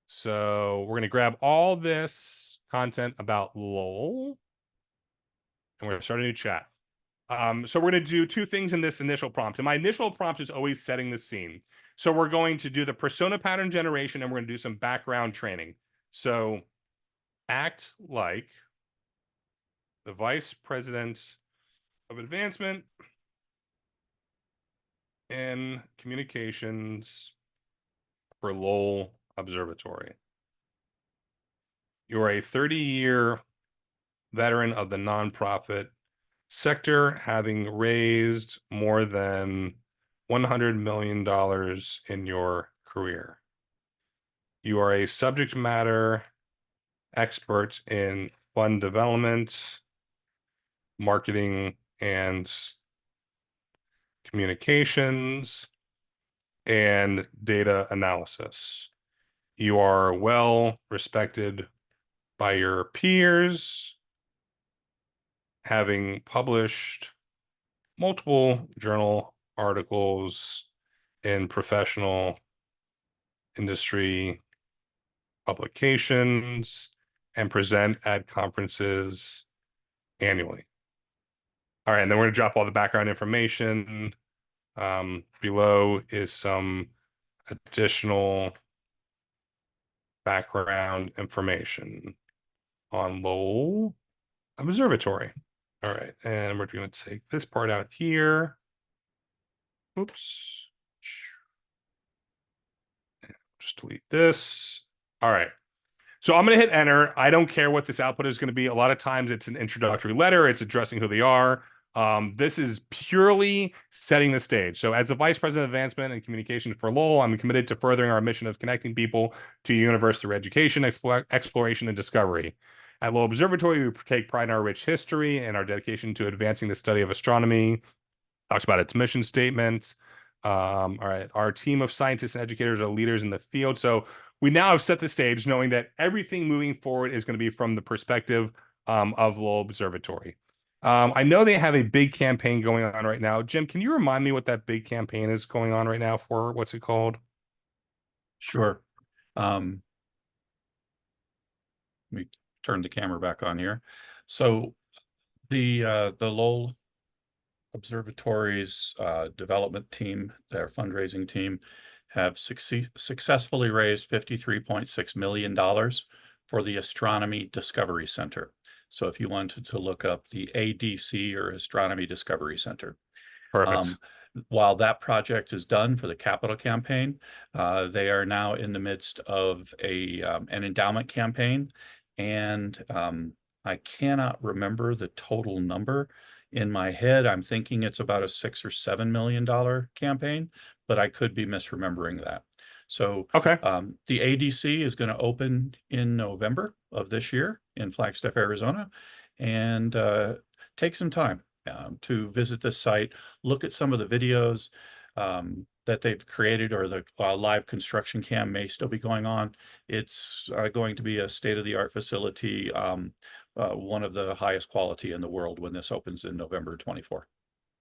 So we're going to grab all this content about Lowell, and we're going to start a new chat. So we're going to do two things in this initial prompt. And my initial prompt is always setting the scene. So we're going to do the persona pattern generation, and we're going to do some background training. So act like the vice president of advancement in communications for Lowell Observatory. You are a 30-year veteran of the nonprofit sector, having raised more than $100 million in your career. You are a subject matter expert in fund development, marketing, and communications, and data analysis. You are well respected by your peers, having published multiple journal articles in professional industry publications, and present at conferences annually. All right, and then we're going to drop all the background information. Below is some additional background information on Lowell Observatory. All right, and we're going to take this part out here. Oops. Just delete this. All right. So I'm going to hit enter. I don't care what this output is going to be. A lot of times it's an introductory letter. It's addressing who they are. This is purely setting the stage. So as the Vice President of Advancement and Communications for Lowell, I'm committed to furthering our mission of connecting people to the universe through education, exploration, and discovery. At Lowell Observatory, we take pride in our rich history and our dedication to advancing the study of astronomy. Talks about its mission statement. All right, our team of scientists and educators are leaders in the field. So we now have set the stage knowing that everything moving forward is going to be from the perspective of Lowell Observatory. I know they have a big campaign going on right now. Jim, can you remind me what that big campaign is going on right now for? What's it called? Sure. Let me turn the camera back on here. So the Lowell Observatory's development team, their fundraising team, have successfully raised $53.6 million for the Astronomy Discovery Center. So if you wanted to look up the ADC, or Astronomy Discovery Center. Perfect. While that project is done for the capital campaign, they are now in the midst of an endowment campaign. And I cannot remember the total number. In my head, I'm thinking it's about a $6 or $7 million campaign, but I could be misremembering that. So okay. The ADC is going to open in November of this year in Flagstaff, Arizona. and take some time to visit the site, look at some of the videos that they've created, or the live construction cam may still be going on. It's going to be a state-of-the-art facility, one of the highest quality in the world when this opens in November 24.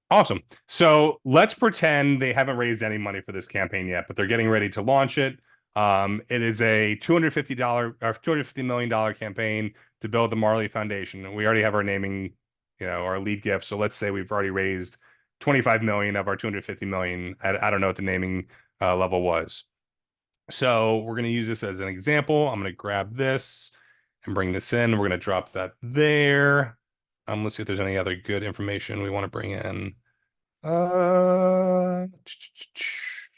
Awesome. So let's pretend they haven't raised any money for this campaign yet, but they're getting ready to launch it. It is a $250 million campaign to build the Marley Foundation. And we already have our naming, our lead gift. So let's say we've already raised 25 million of our 250 million. I don't know what the naming level was. So we're going to use this as an example. I'm going to grab this and bring this in. We're going to drop that there. Let's see if there's any other good information we want to bring in.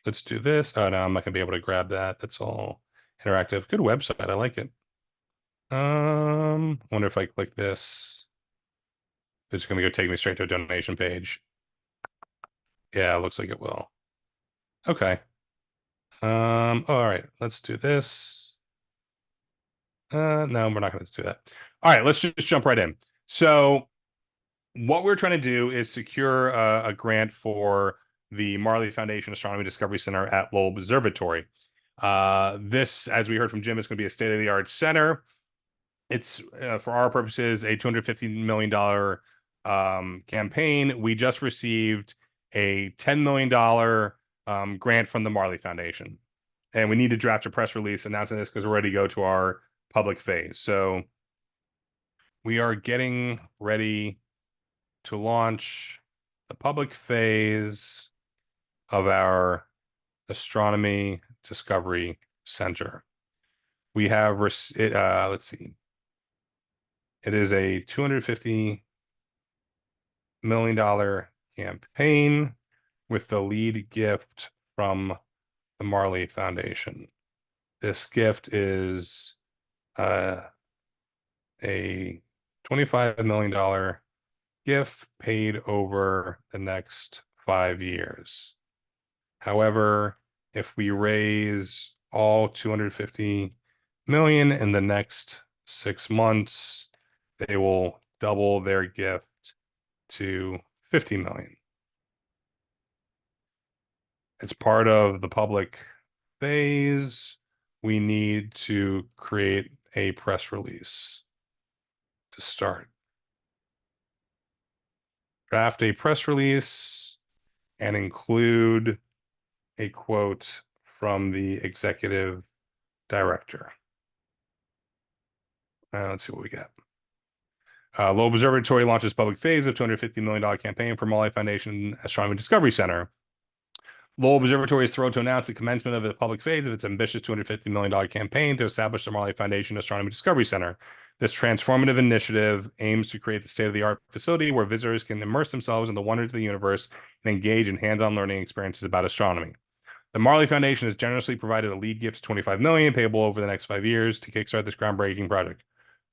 Let's do this. Oh, no, I'm not going to be able to grab that. That's all interactive. Good website. I like it. Wonder if I click this, it's going to go take me straight to a donation page. Yeah, it looks like it will. Okay. All right, let's do this. No, we're not going to do that. All right, let's just jump right in. So what we're trying to do is secure a grant for the Marley Foundation Astronomy Discovery Center at Lowell Observatory. This, as we heard from Jim, is going to be a state-of-the-art center. It's, for our purposes, a $250 million campaign. We just received a $10 million grant from the Marley Foundation. And we need to draft a press release announcing this because we're ready to go to our public phase. So we are getting ready to launch the public phase of our Astronomy Discovery Center. We have, let's see, it is a $250 million campaign with the lead gift from the Marley Foundation. This gift is a $25 million gift paid over the next 5 years. However, if we raise all 250 million in the next 6 months, they will double their gift to 50 million. It's part of the public phase. We need to create a press release to start. Draft a press release and include a quote from the executive director. Let's see what we got. Lowell Observatory launches public phase of $250 million campaign for Marley Foundation Astronomy Discovery Center. Lowell Observatory is thrilled to announce the commencement of the public phase of its ambitious $250 million campaign to establish the Marley Foundation Astronomy Discovery Center. This transformative initiative aims to create the state-of-the-art facility where visitors can immerse themselves in the wonders of the universe and engage in hands-on learning experiences about astronomy. The Marley Foundation has generously provided a lead gift of $25 million payable over the next 5 years to kickstart this groundbreaking project.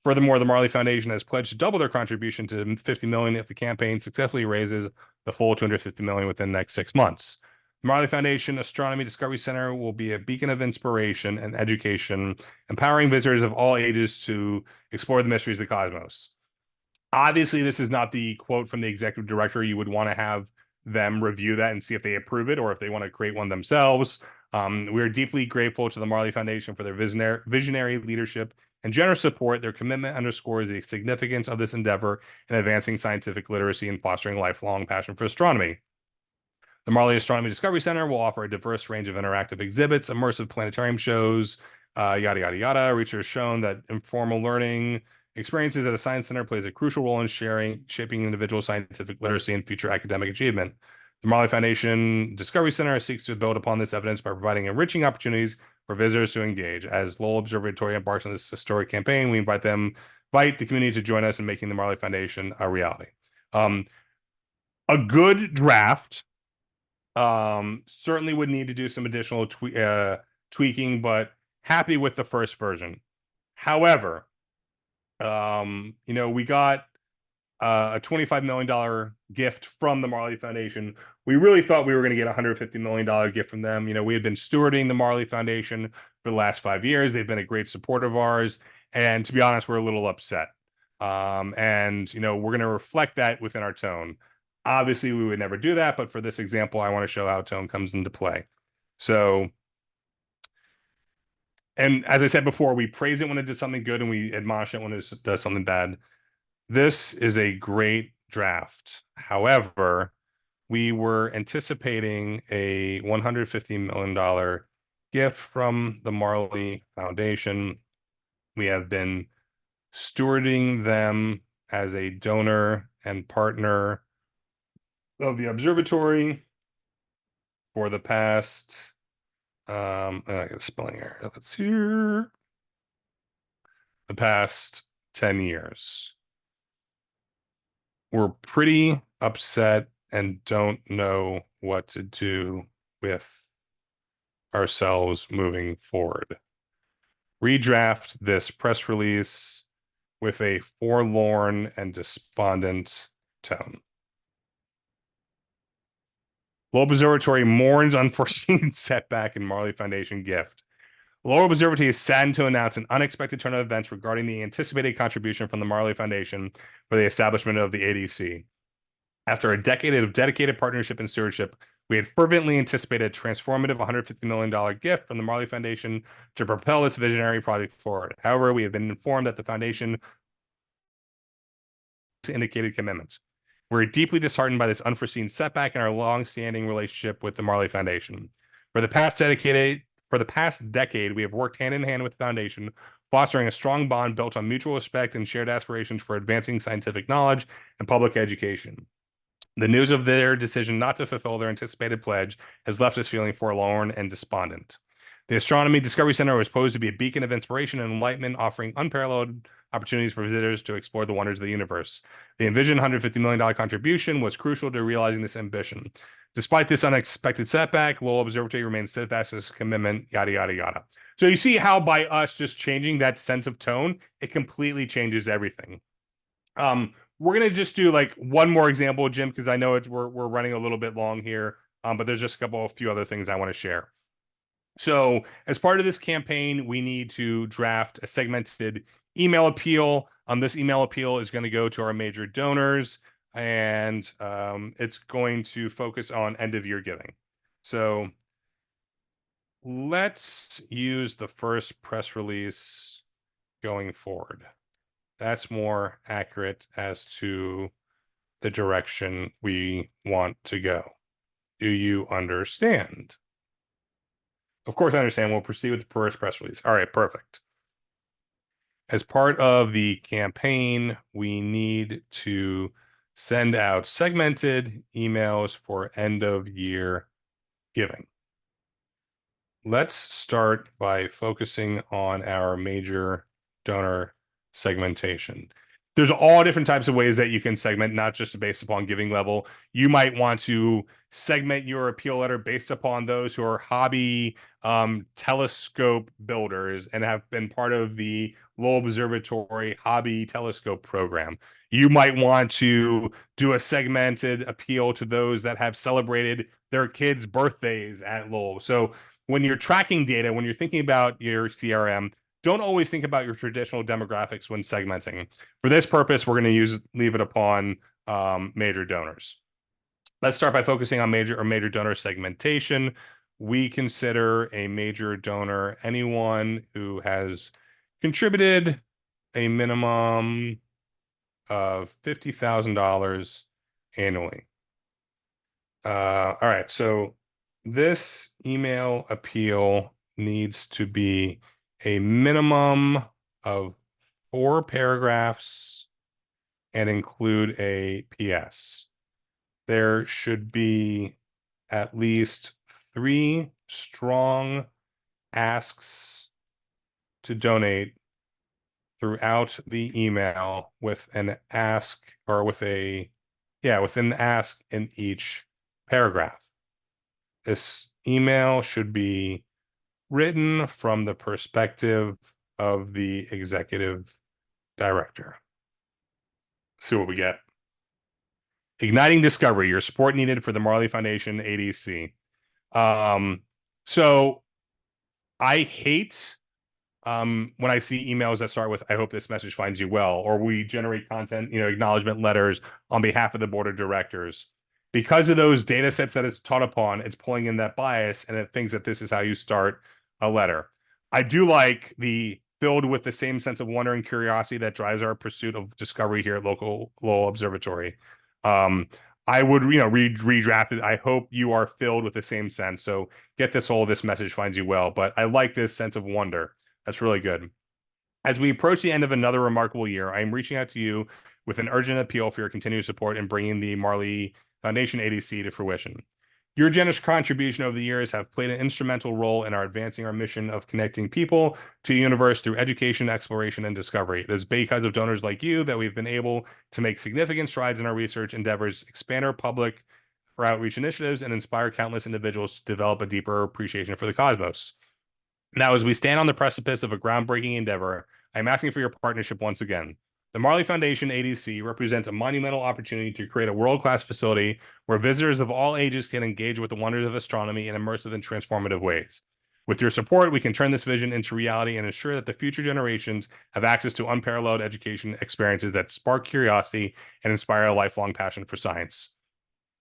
Furthermore, the Marley Foundation has pledged to double their contribution to $50 million if the campaign successfully raises the full $250 million within the next 6 months. The Marley Foundation Astronomy Discovery Center will be a beacon of inspiration and education, empowering visitors of all ages to explore the mysteries of the cosmos. Obviously, this is not the quote from the executive director. You would want to have them review that and see if they approve it or if they want to create one themselves. We are deeply grateful to the Marley Foundation for their visionary leadership and generous support. Their commitment underscores the significance of this endeavor in advancing scientific literacy and fostering lifelong passion for astronomy. The Marley Astronomy Discovery Center will offer a diverse range of interactive exhibits, immersive planetarium shows, yada, yada, yada. Research has shown that informal learning experiences at a science center plays a crucial role in shaping individual scientific literacy and future academic achievement. The Marley Foundation Discovery Center seeks to build upon this evidence by providing enriching opportunities for visitors to engage. As Lowell Observatory embarks on this historic campaign, we invite the community to join us in making the Marley Foundation a reality. A good draft certainly would need to do some additional tweaking, but happy with the first version. However, we got a $25 million gift from the Marley Foundation. We really thought we were going to get a $150 million gift from them. We had been stewarding the Marley Foundation for the last 5 years. They've been a great supporter of ours. And to be honest, we're a little upset. And, you know, we're going to reflect that within our tone. Obviously, we would never do that, but for this example, I want to show how tone comes into play. So, and as I said before, we praise it when it does something good and we admonish it when it does something bad. This is a great draft. However, we were anticipating a $150 million gift from the Marley Foundation. We have been stewarding them as a donor and partner of the observatory for the past I got a spelling error. Let's hear the past 10 years. We're pretty upset and don't know what to do with ourselves moving forward. Redraft this press release with a forlorn and despondent tone. Lowell Observatory mourns unforeseen setback in Marley Foundation gift. Lowell Observatory is saddened to announce an unexpected turn of events regarding the anticipated contribution from the Marley Foundation for the establishment of the ADC. After a decade of dedicated partnership and stewardship, we had fervently anticipated a transformative $150 million gift from the Marley Foundation to propel this visionary project forward. However, we have been informed that the foundation indicated commitments. We're deeply disheartened by this unforeseen setback in our long-standing relationship with the Marley Foundation. For the past decade, we have worked hand in hand with the foundation, fostering a strong bond built on mutual respect and shared aspirations for advancing scientific knowledge and public education. The news of their decision not to fulfill their anticipated pledge has left us feeling forlorn and despondent. The Astronomy Discovery Center was posed to be a beacon of inspiration and enlightenment, offering unparalleled opportunities for visitors to explore the wonders of the universe. The envisioned $150 million contribution was crucial to realizing this ambition. Despite this unexpected setback, Lowell Observatory remains steadfast in its commitment, yada, yada, yada. So you see how by us just changing that sense of tone, it completely changes everything. We're going to just do like one more example, Jim, because I know we're running a little bit long here, but there's just a few other things I want to share. So as part of this campaign, we need to draft a segmented email appeal. This email appeal is going to go to our major donors, and it's going to focus on end-of-year giving. So let's use the first press release going forward. That's more accurate as to the direction we want to go. Do you understand? Of course, I understand. We'll proceed with the first press release. All right, perfect. As part of the campaign, we need to send out segmented emails for end-of-year giving. Let's start by focusing on our major donor segmentation. There's all different types of ways that you can segment, not just based upon giving level. You might want to segment your appeal letter based upon those who are hobby telescope builders and have been part of the Lowell Observatory Hobby Telescope program. You might want to do a segmented appeal to those that have celebrated their kids' birthdays at Lowell. So when you're tracking data, when you're thinking about your CRM, don't always think about your traditional demographics when segmenting. For this purpose, we're going to leave it upon major donors. Let's start by focusing on major donor segmentation. We consider a major donor anyone who has contributed a minimum of $50,000 annually. All right, so this email appeal needs to be a minimum of 4 paragraphs and include a PS. There should be at least 3 strong asks to donate throughout the email with an ask or with an ask in each paragraph. This email should be written from the perspective of the executive director. Let's see what we get. Igniting discovery, your support needed for the Marley Foundation ADC. So I hate when I see emails that start with, I hope this message finds you well, or we generate content, acknowledgement letters on behalf of the board of directors. Because of those data sets that it's taught upon, it's pulling in that bias and it thinks that this is how you start a letter. I do like the filled with the same sense of wonder and curiosity that drives our pursuit of discovery here at local Lowell Observatory. I would, redraft it. I hope you are filled with the same sense. So get this message finds you well. But I like this sense of wonder. That's really good. As we approach the end of another remarkable year, I am reaching out to you with an urgent appeal for your continued support in bringing the Marley Foundation ADC to fruition. Your generous contribution over the years have played an instrumental role in our advancing our mission of connecting people to the universe through education, exploration, and discovery. It is because of donors like you that we've been able to make significant strides in our research endeavors, expand our public outreach initiatives, and inspire countless individuals to develop a deeper appreciation for the cosmos. Now, as we stand on the precipice of a groundbreaking endeavor, I'm asking for your partnership once again. The Marley Foundation ADC represents a monumental opportunity to create a world-class facility where visitors of all ages can engage with the wonders of astronomy in immersive and transformative ways. With your support, we can turn this vision into reality and ensure that the future generations have access to unparalleled education experiences that spark curiosity and inspire a lifelong passion for science.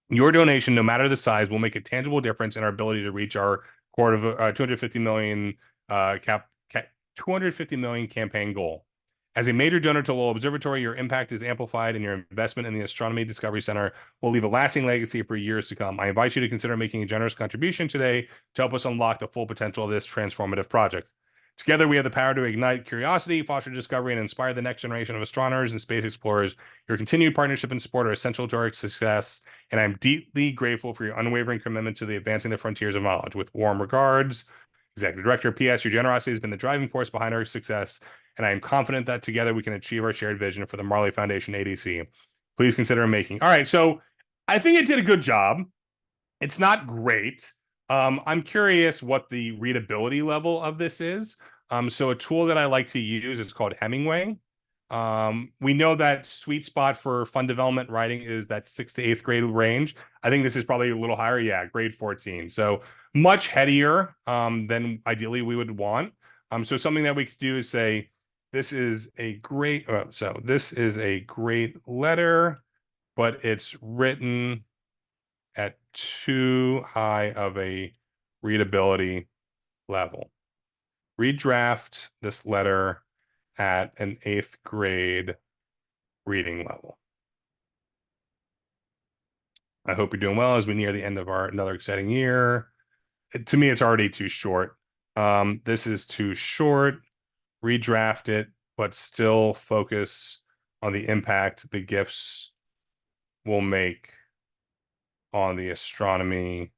Your donation, no matter the size, will make a tangible difference in our ability to reach our quarter of 250 million 250 million campaign goal. As a major donor to Lowell Observatory, your impact is amplified, and your investment in the Astronomy Discovery Center will leave a lasting legacy for years to come. I invite you to consider making a generous contribution today to help us unlock the full potential of this transformative project. Together, we have the power to ignite curiosity, foster discovery, and inspire the next generation of astronomers and space explorers. Your continued partnership and support are essential to our success, and I'm deeply grateful for your unwavering commitment to the advancing the frontiers of knowledge. With warm regards, Executive Director. P.S. Your generosity has been the driving force behind our success, and I am confident that together we can achieve our shared vision for the Marley Foundation ADC. Please consider making. All right, so I think it did a good job. It's not great. I'm curious what the readability level of this is. So a tool that I like to use is called Hemingway. We know that sweet spot for fund development writing is that 6th to 8th grade range. I think this is probably a little higher. Yeah, grade 14. So much headier than ideally we would want. So something that we could do is say, this is a great, this is a great letter, but it's written at too high of a readability level. Redraft this letter at an 8th grade reading level. I hope you're doing well as we near the end of another exciting year. To me, it's already too short. This is too short. Redraft it, but still focus on the impact the gifts will make on the Astronomy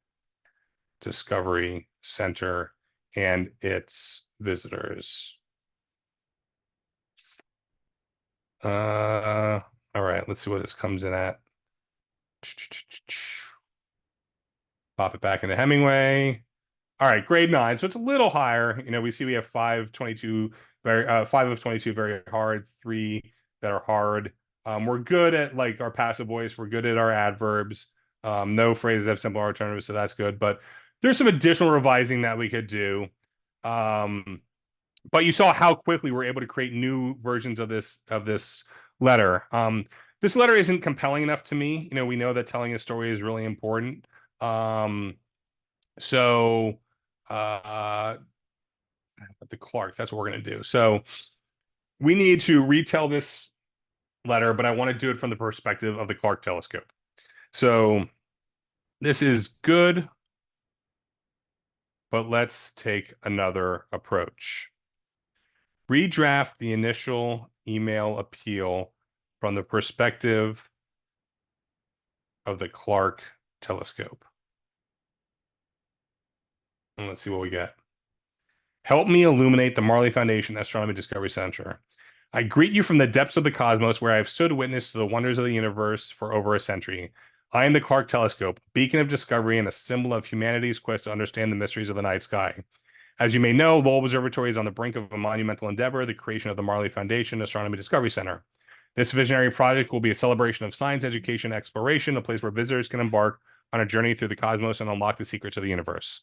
Discovery Center and its visitors. All right, let's see what this comes in at. Pop it back into Hemingway. All right, grade 9. So it's a little higher. We see we have 5 of 22 very hard, 3 that are hard. We're good at like our passive voice. We're good at our adverbs. No phrases have simple alternatives, so that's good. But there's some additional revising that we could do. But you saw how quickly we're able to create new versions of this letter. This letter isn't compelling enough to me. We know that telling a story is really important. So the Clark, that's what we're going to do. So we need to retell this letter, but I want to do it from the perspective of the Clark telescope. So this is good, but let's take another approach. Redraft the initial email appeal from the perspective of the Clark telescope. And let's see what we get. Help me illuminate the Marley Foundation Astronomy Discovery Center. I greet you from the depths of the cosmos where I have stood witness to the wonders of the universe for over a century. I am the Clark telescope, a beacon of discovery and a symbol of humanity's quest to understand the mysteries of the night sky. As you may know, Lowell Observatory is on the brink of a monumental endeavor, the creation of the Marley Foundation Astronomy Discovery Center. This visionary project will be a celebration of science, education, exploration, a place where visitors can embark on a journey through the cosmos and unlock the secrets of the universe.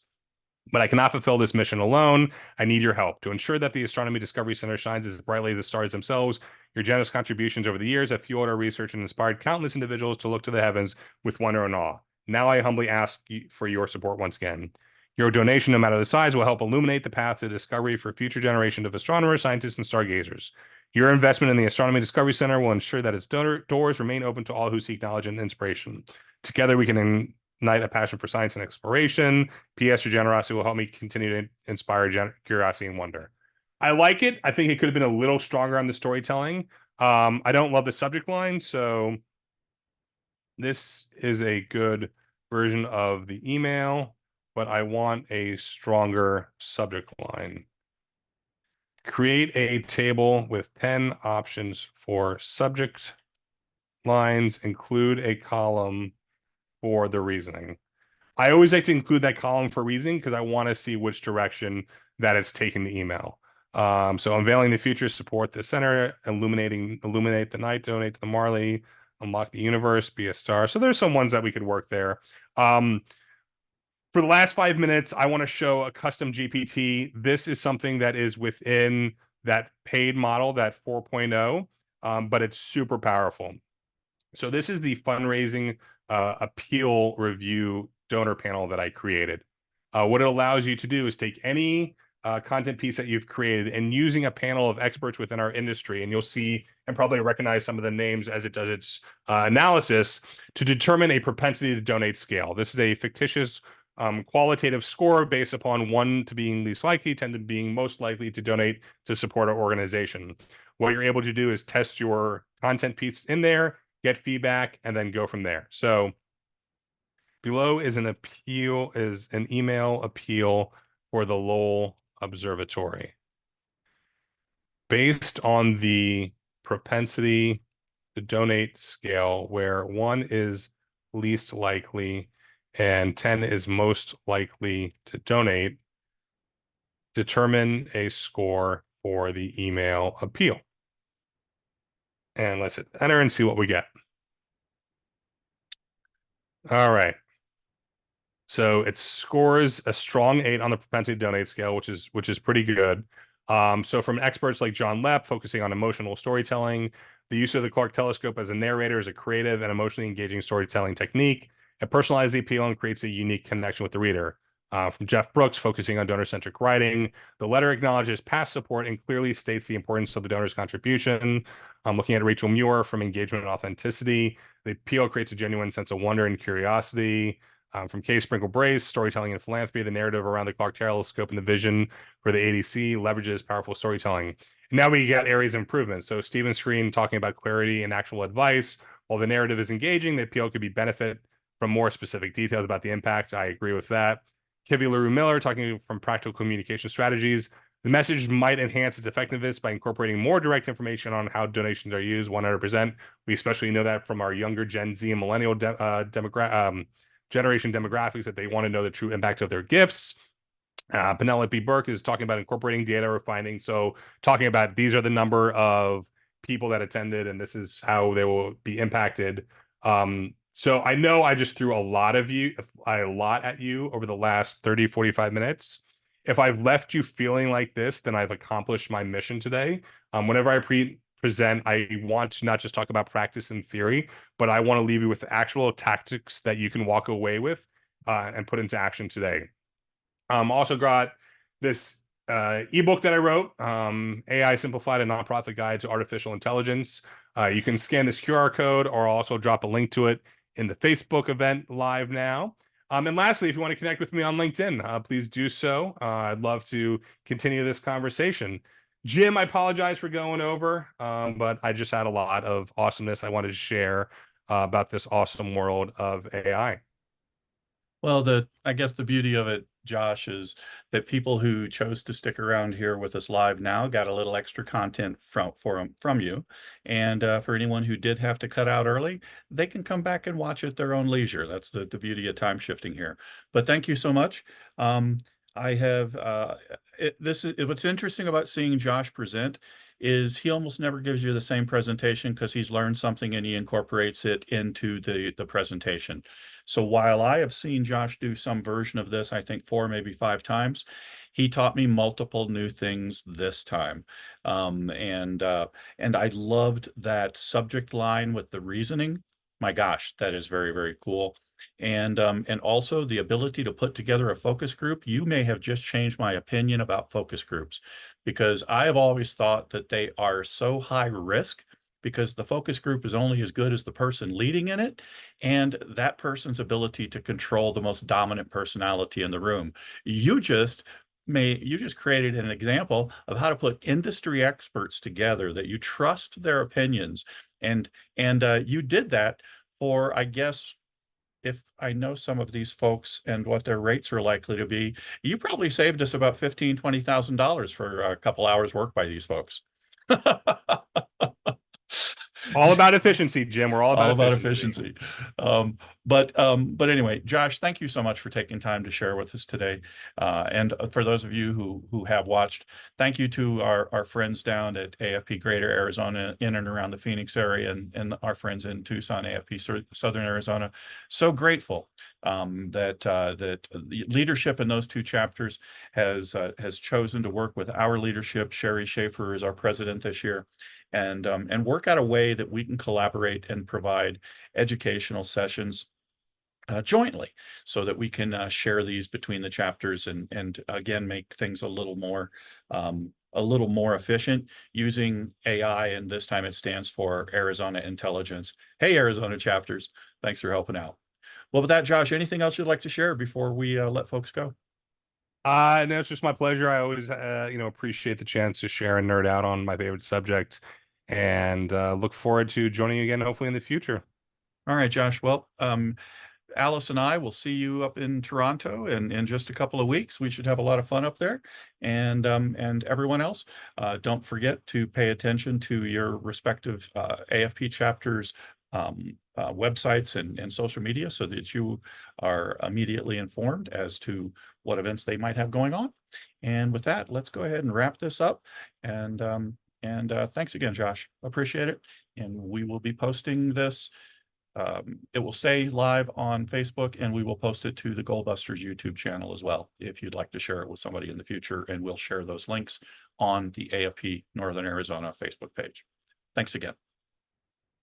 But I cannot fulfill this mission alone. I need your help. To ensure that the Astronomy Discovery Center shines as brightly as the stars themselves, your generous contributions over the years have fueled our research and inspired countless individuals to look to the heavens with wonder and awe. Now I humbly ask for your support once again. Your donation, no matter the size, will help illuminate the path to discovery for future generations of astronomers, scientists, and stargazers. Your investment in the Astronomy Discovery Center will ensure that its doors remain open to all who seek knowledge and inspiration. Together, we can ignite a passion for science and exploration. P.S. Your generosity will help me continue to inspire curiosity and wonder. I like it. I think it could have been a little stronger on the storytelling. I don't love the subject line, so this is a good version of the email, but I want a stronger subject line. Create a table with 10 options for subject lines. Include a column for the reasoning. I always like to include that column for reasoning because I want to see which direction that it's taking the email. So unveiling the future, support the center, illuminate the night, donate to the Marley, unlock the universe, be a star. So there's some ones that we could work there. For the last 5 minutes, I want to show a custom GPT. This is something that is within that paid model, that 4.0, but it's super powerful. So this is the fundraising appeal review donor panel that I created. What it allows you to do is take any content piece that you've created and using a panel of experts within our industry, and you'll see and probably recognize some of the names as it does its analysis to determine a propensity to donate scale. This is a fictitious qualitative score based upon 1 to being least likely, 10 to being most likely to donate to support our organization. What you're able to do is test your content piece in there, get feedback, and then go from there. So below is an email appeal for the Lowell Observatory. Based on the propensity to donate scale, where 1 is least likely and 10 is most likely to donate, determine a score for the email appeal. And let's hit enter and see what we get. All right. So it scores a strong 8 on the propensity to donate scale, which is pretty good. So from experts like John Lepp, focusing on emotional storytelling, the use of the Clark telescope as a narrator is a creative and emotionally engaging storytelling technique. It personalizes the appeal and creates a unique connection with the reader. From Jeff Brooks, focusing on donor-centric writing, the letter acknowledges past support and clearly states the importance of the donor's contribution. Looking at Rachel Muir, from engagement and authenticity, the appeal creates a genuine sense of wonder and curiosity. From Kay Sprinkle Brace, storytelling and philanthropy, the narrative around the Clark telescope and the vision for the ADC leverages powerful storytelling. And now we get areas of improvement. So Stephen Screen talking about clarity and actual advice. While the narrative is engaging, the appeal could be benefit from more specific details about the impact. I agree with that. Kivy LaRue Miller talking from practical communication strategies. The message might enhance its effectiveness by incorporating more direct information on how donations are used. 100%. We especially know that from our younger Gen Z and millennial generation demographics, that they want to know the true impact of their gifts. Penelope Burke is talking about incorporating data or findings. So talking about these are the number of people that attended and this is how they will be impacted. So I know I just threw a lot at you over the last 30, 45 minutes. If I've left you feeling like this, then I've accomplished my mission today. Whenever I present, I want to not just talk about practice and theory, but I want to leave you with actual tactics that you can walk away with and put into action today. Also got this ebook that I wrote, AI Simplified, a Nonprofit Guide to Artificial Intelligence. You can scan this QR code or also drop a link to it in the Facebook event live now. And lastly, if you want to connect with me on LinkedIn, please do so. I'd love to continue this conversation. Jim, I apologize for going over, but I just had a lot of awesomeness I wanted to share about this awesome world of AI. Well, I guess the beauty of it, Josh, is that people who chose to stick around here with us live now got a little extra content from you. And for anyone who did have to cut out early, they can come back and watch at their own leisure. That's the beauty of time shifting here. But thank you so much. I have what's interesting about seeing Josh present is he almost never gives you the same presentation because he's learned something and he incorporates it into the presentation. So while I have seen Josh do some version of this, I think 4, maybe 5 times, he taught me multiple new things this time. And I loved that subject line with the reasoning. My gosh, that is very, very cool. And also the ability to put together a focus group. You may have just changed my opinion about focus groups, because I have always thought that they are so high risk, because the focus group is only as good as the person leading in it and that person's ability to control the most dominant personality in the room. You just created an example of how to put industry experts together that you trust their opinions, and you did that for, I guess, if I know some of these folks and what their rates are likely to be, you probably saved us about $15,000, $20,000 for a couple hours work by these folks. All about efficiency, Jim. We're all about efficiency. But anyway, Josh, thank you so much for taking time to share with us today. And for those of you who have watched, thank you to our friends down at AFP Greater Arizona, in and around the Phoenix area, and our friends in Tucson, AFP Southern Arizona. So grateful that leadership in those 2 chapters has chosen to work with our leadership. Sherry Schaefer is our president this year, and work out a way that we can collaborate and provide educational sessions jointly, so that we can share these between the chapters and again make things a little more efficient using AI. And this time it stands for Arizona Intelligence. Hey, Arizona chapters, thanks for helping out. Well, with that, Josh, anything else you'd like to share before we let folks go? No, it's just my pleasure. I always, appreciate the chance to share and nerd out on my favorite subject, and look forward to joining you again, hopefully in the future. All right, Josh. Well, Alice and I will see you up in Toronto in just a couple of weeks. We should have a lot of fun up there. And everyone else, don't forget to pay attention to your respective AFP chapters websites and social media, so that you are immediately informed as to what events they might have going on. And with that, let's go ahead and wrap this up. And thanks again, Josh. Appreciate it. And we will be posting this. It will stay live on Facebook, and we will post it to the GoalBusters YouTube channel as well, if you'd like to share it with somebody in the future, and we'll share those links on the AFP Northern Arizona Facebook page. Thanks again.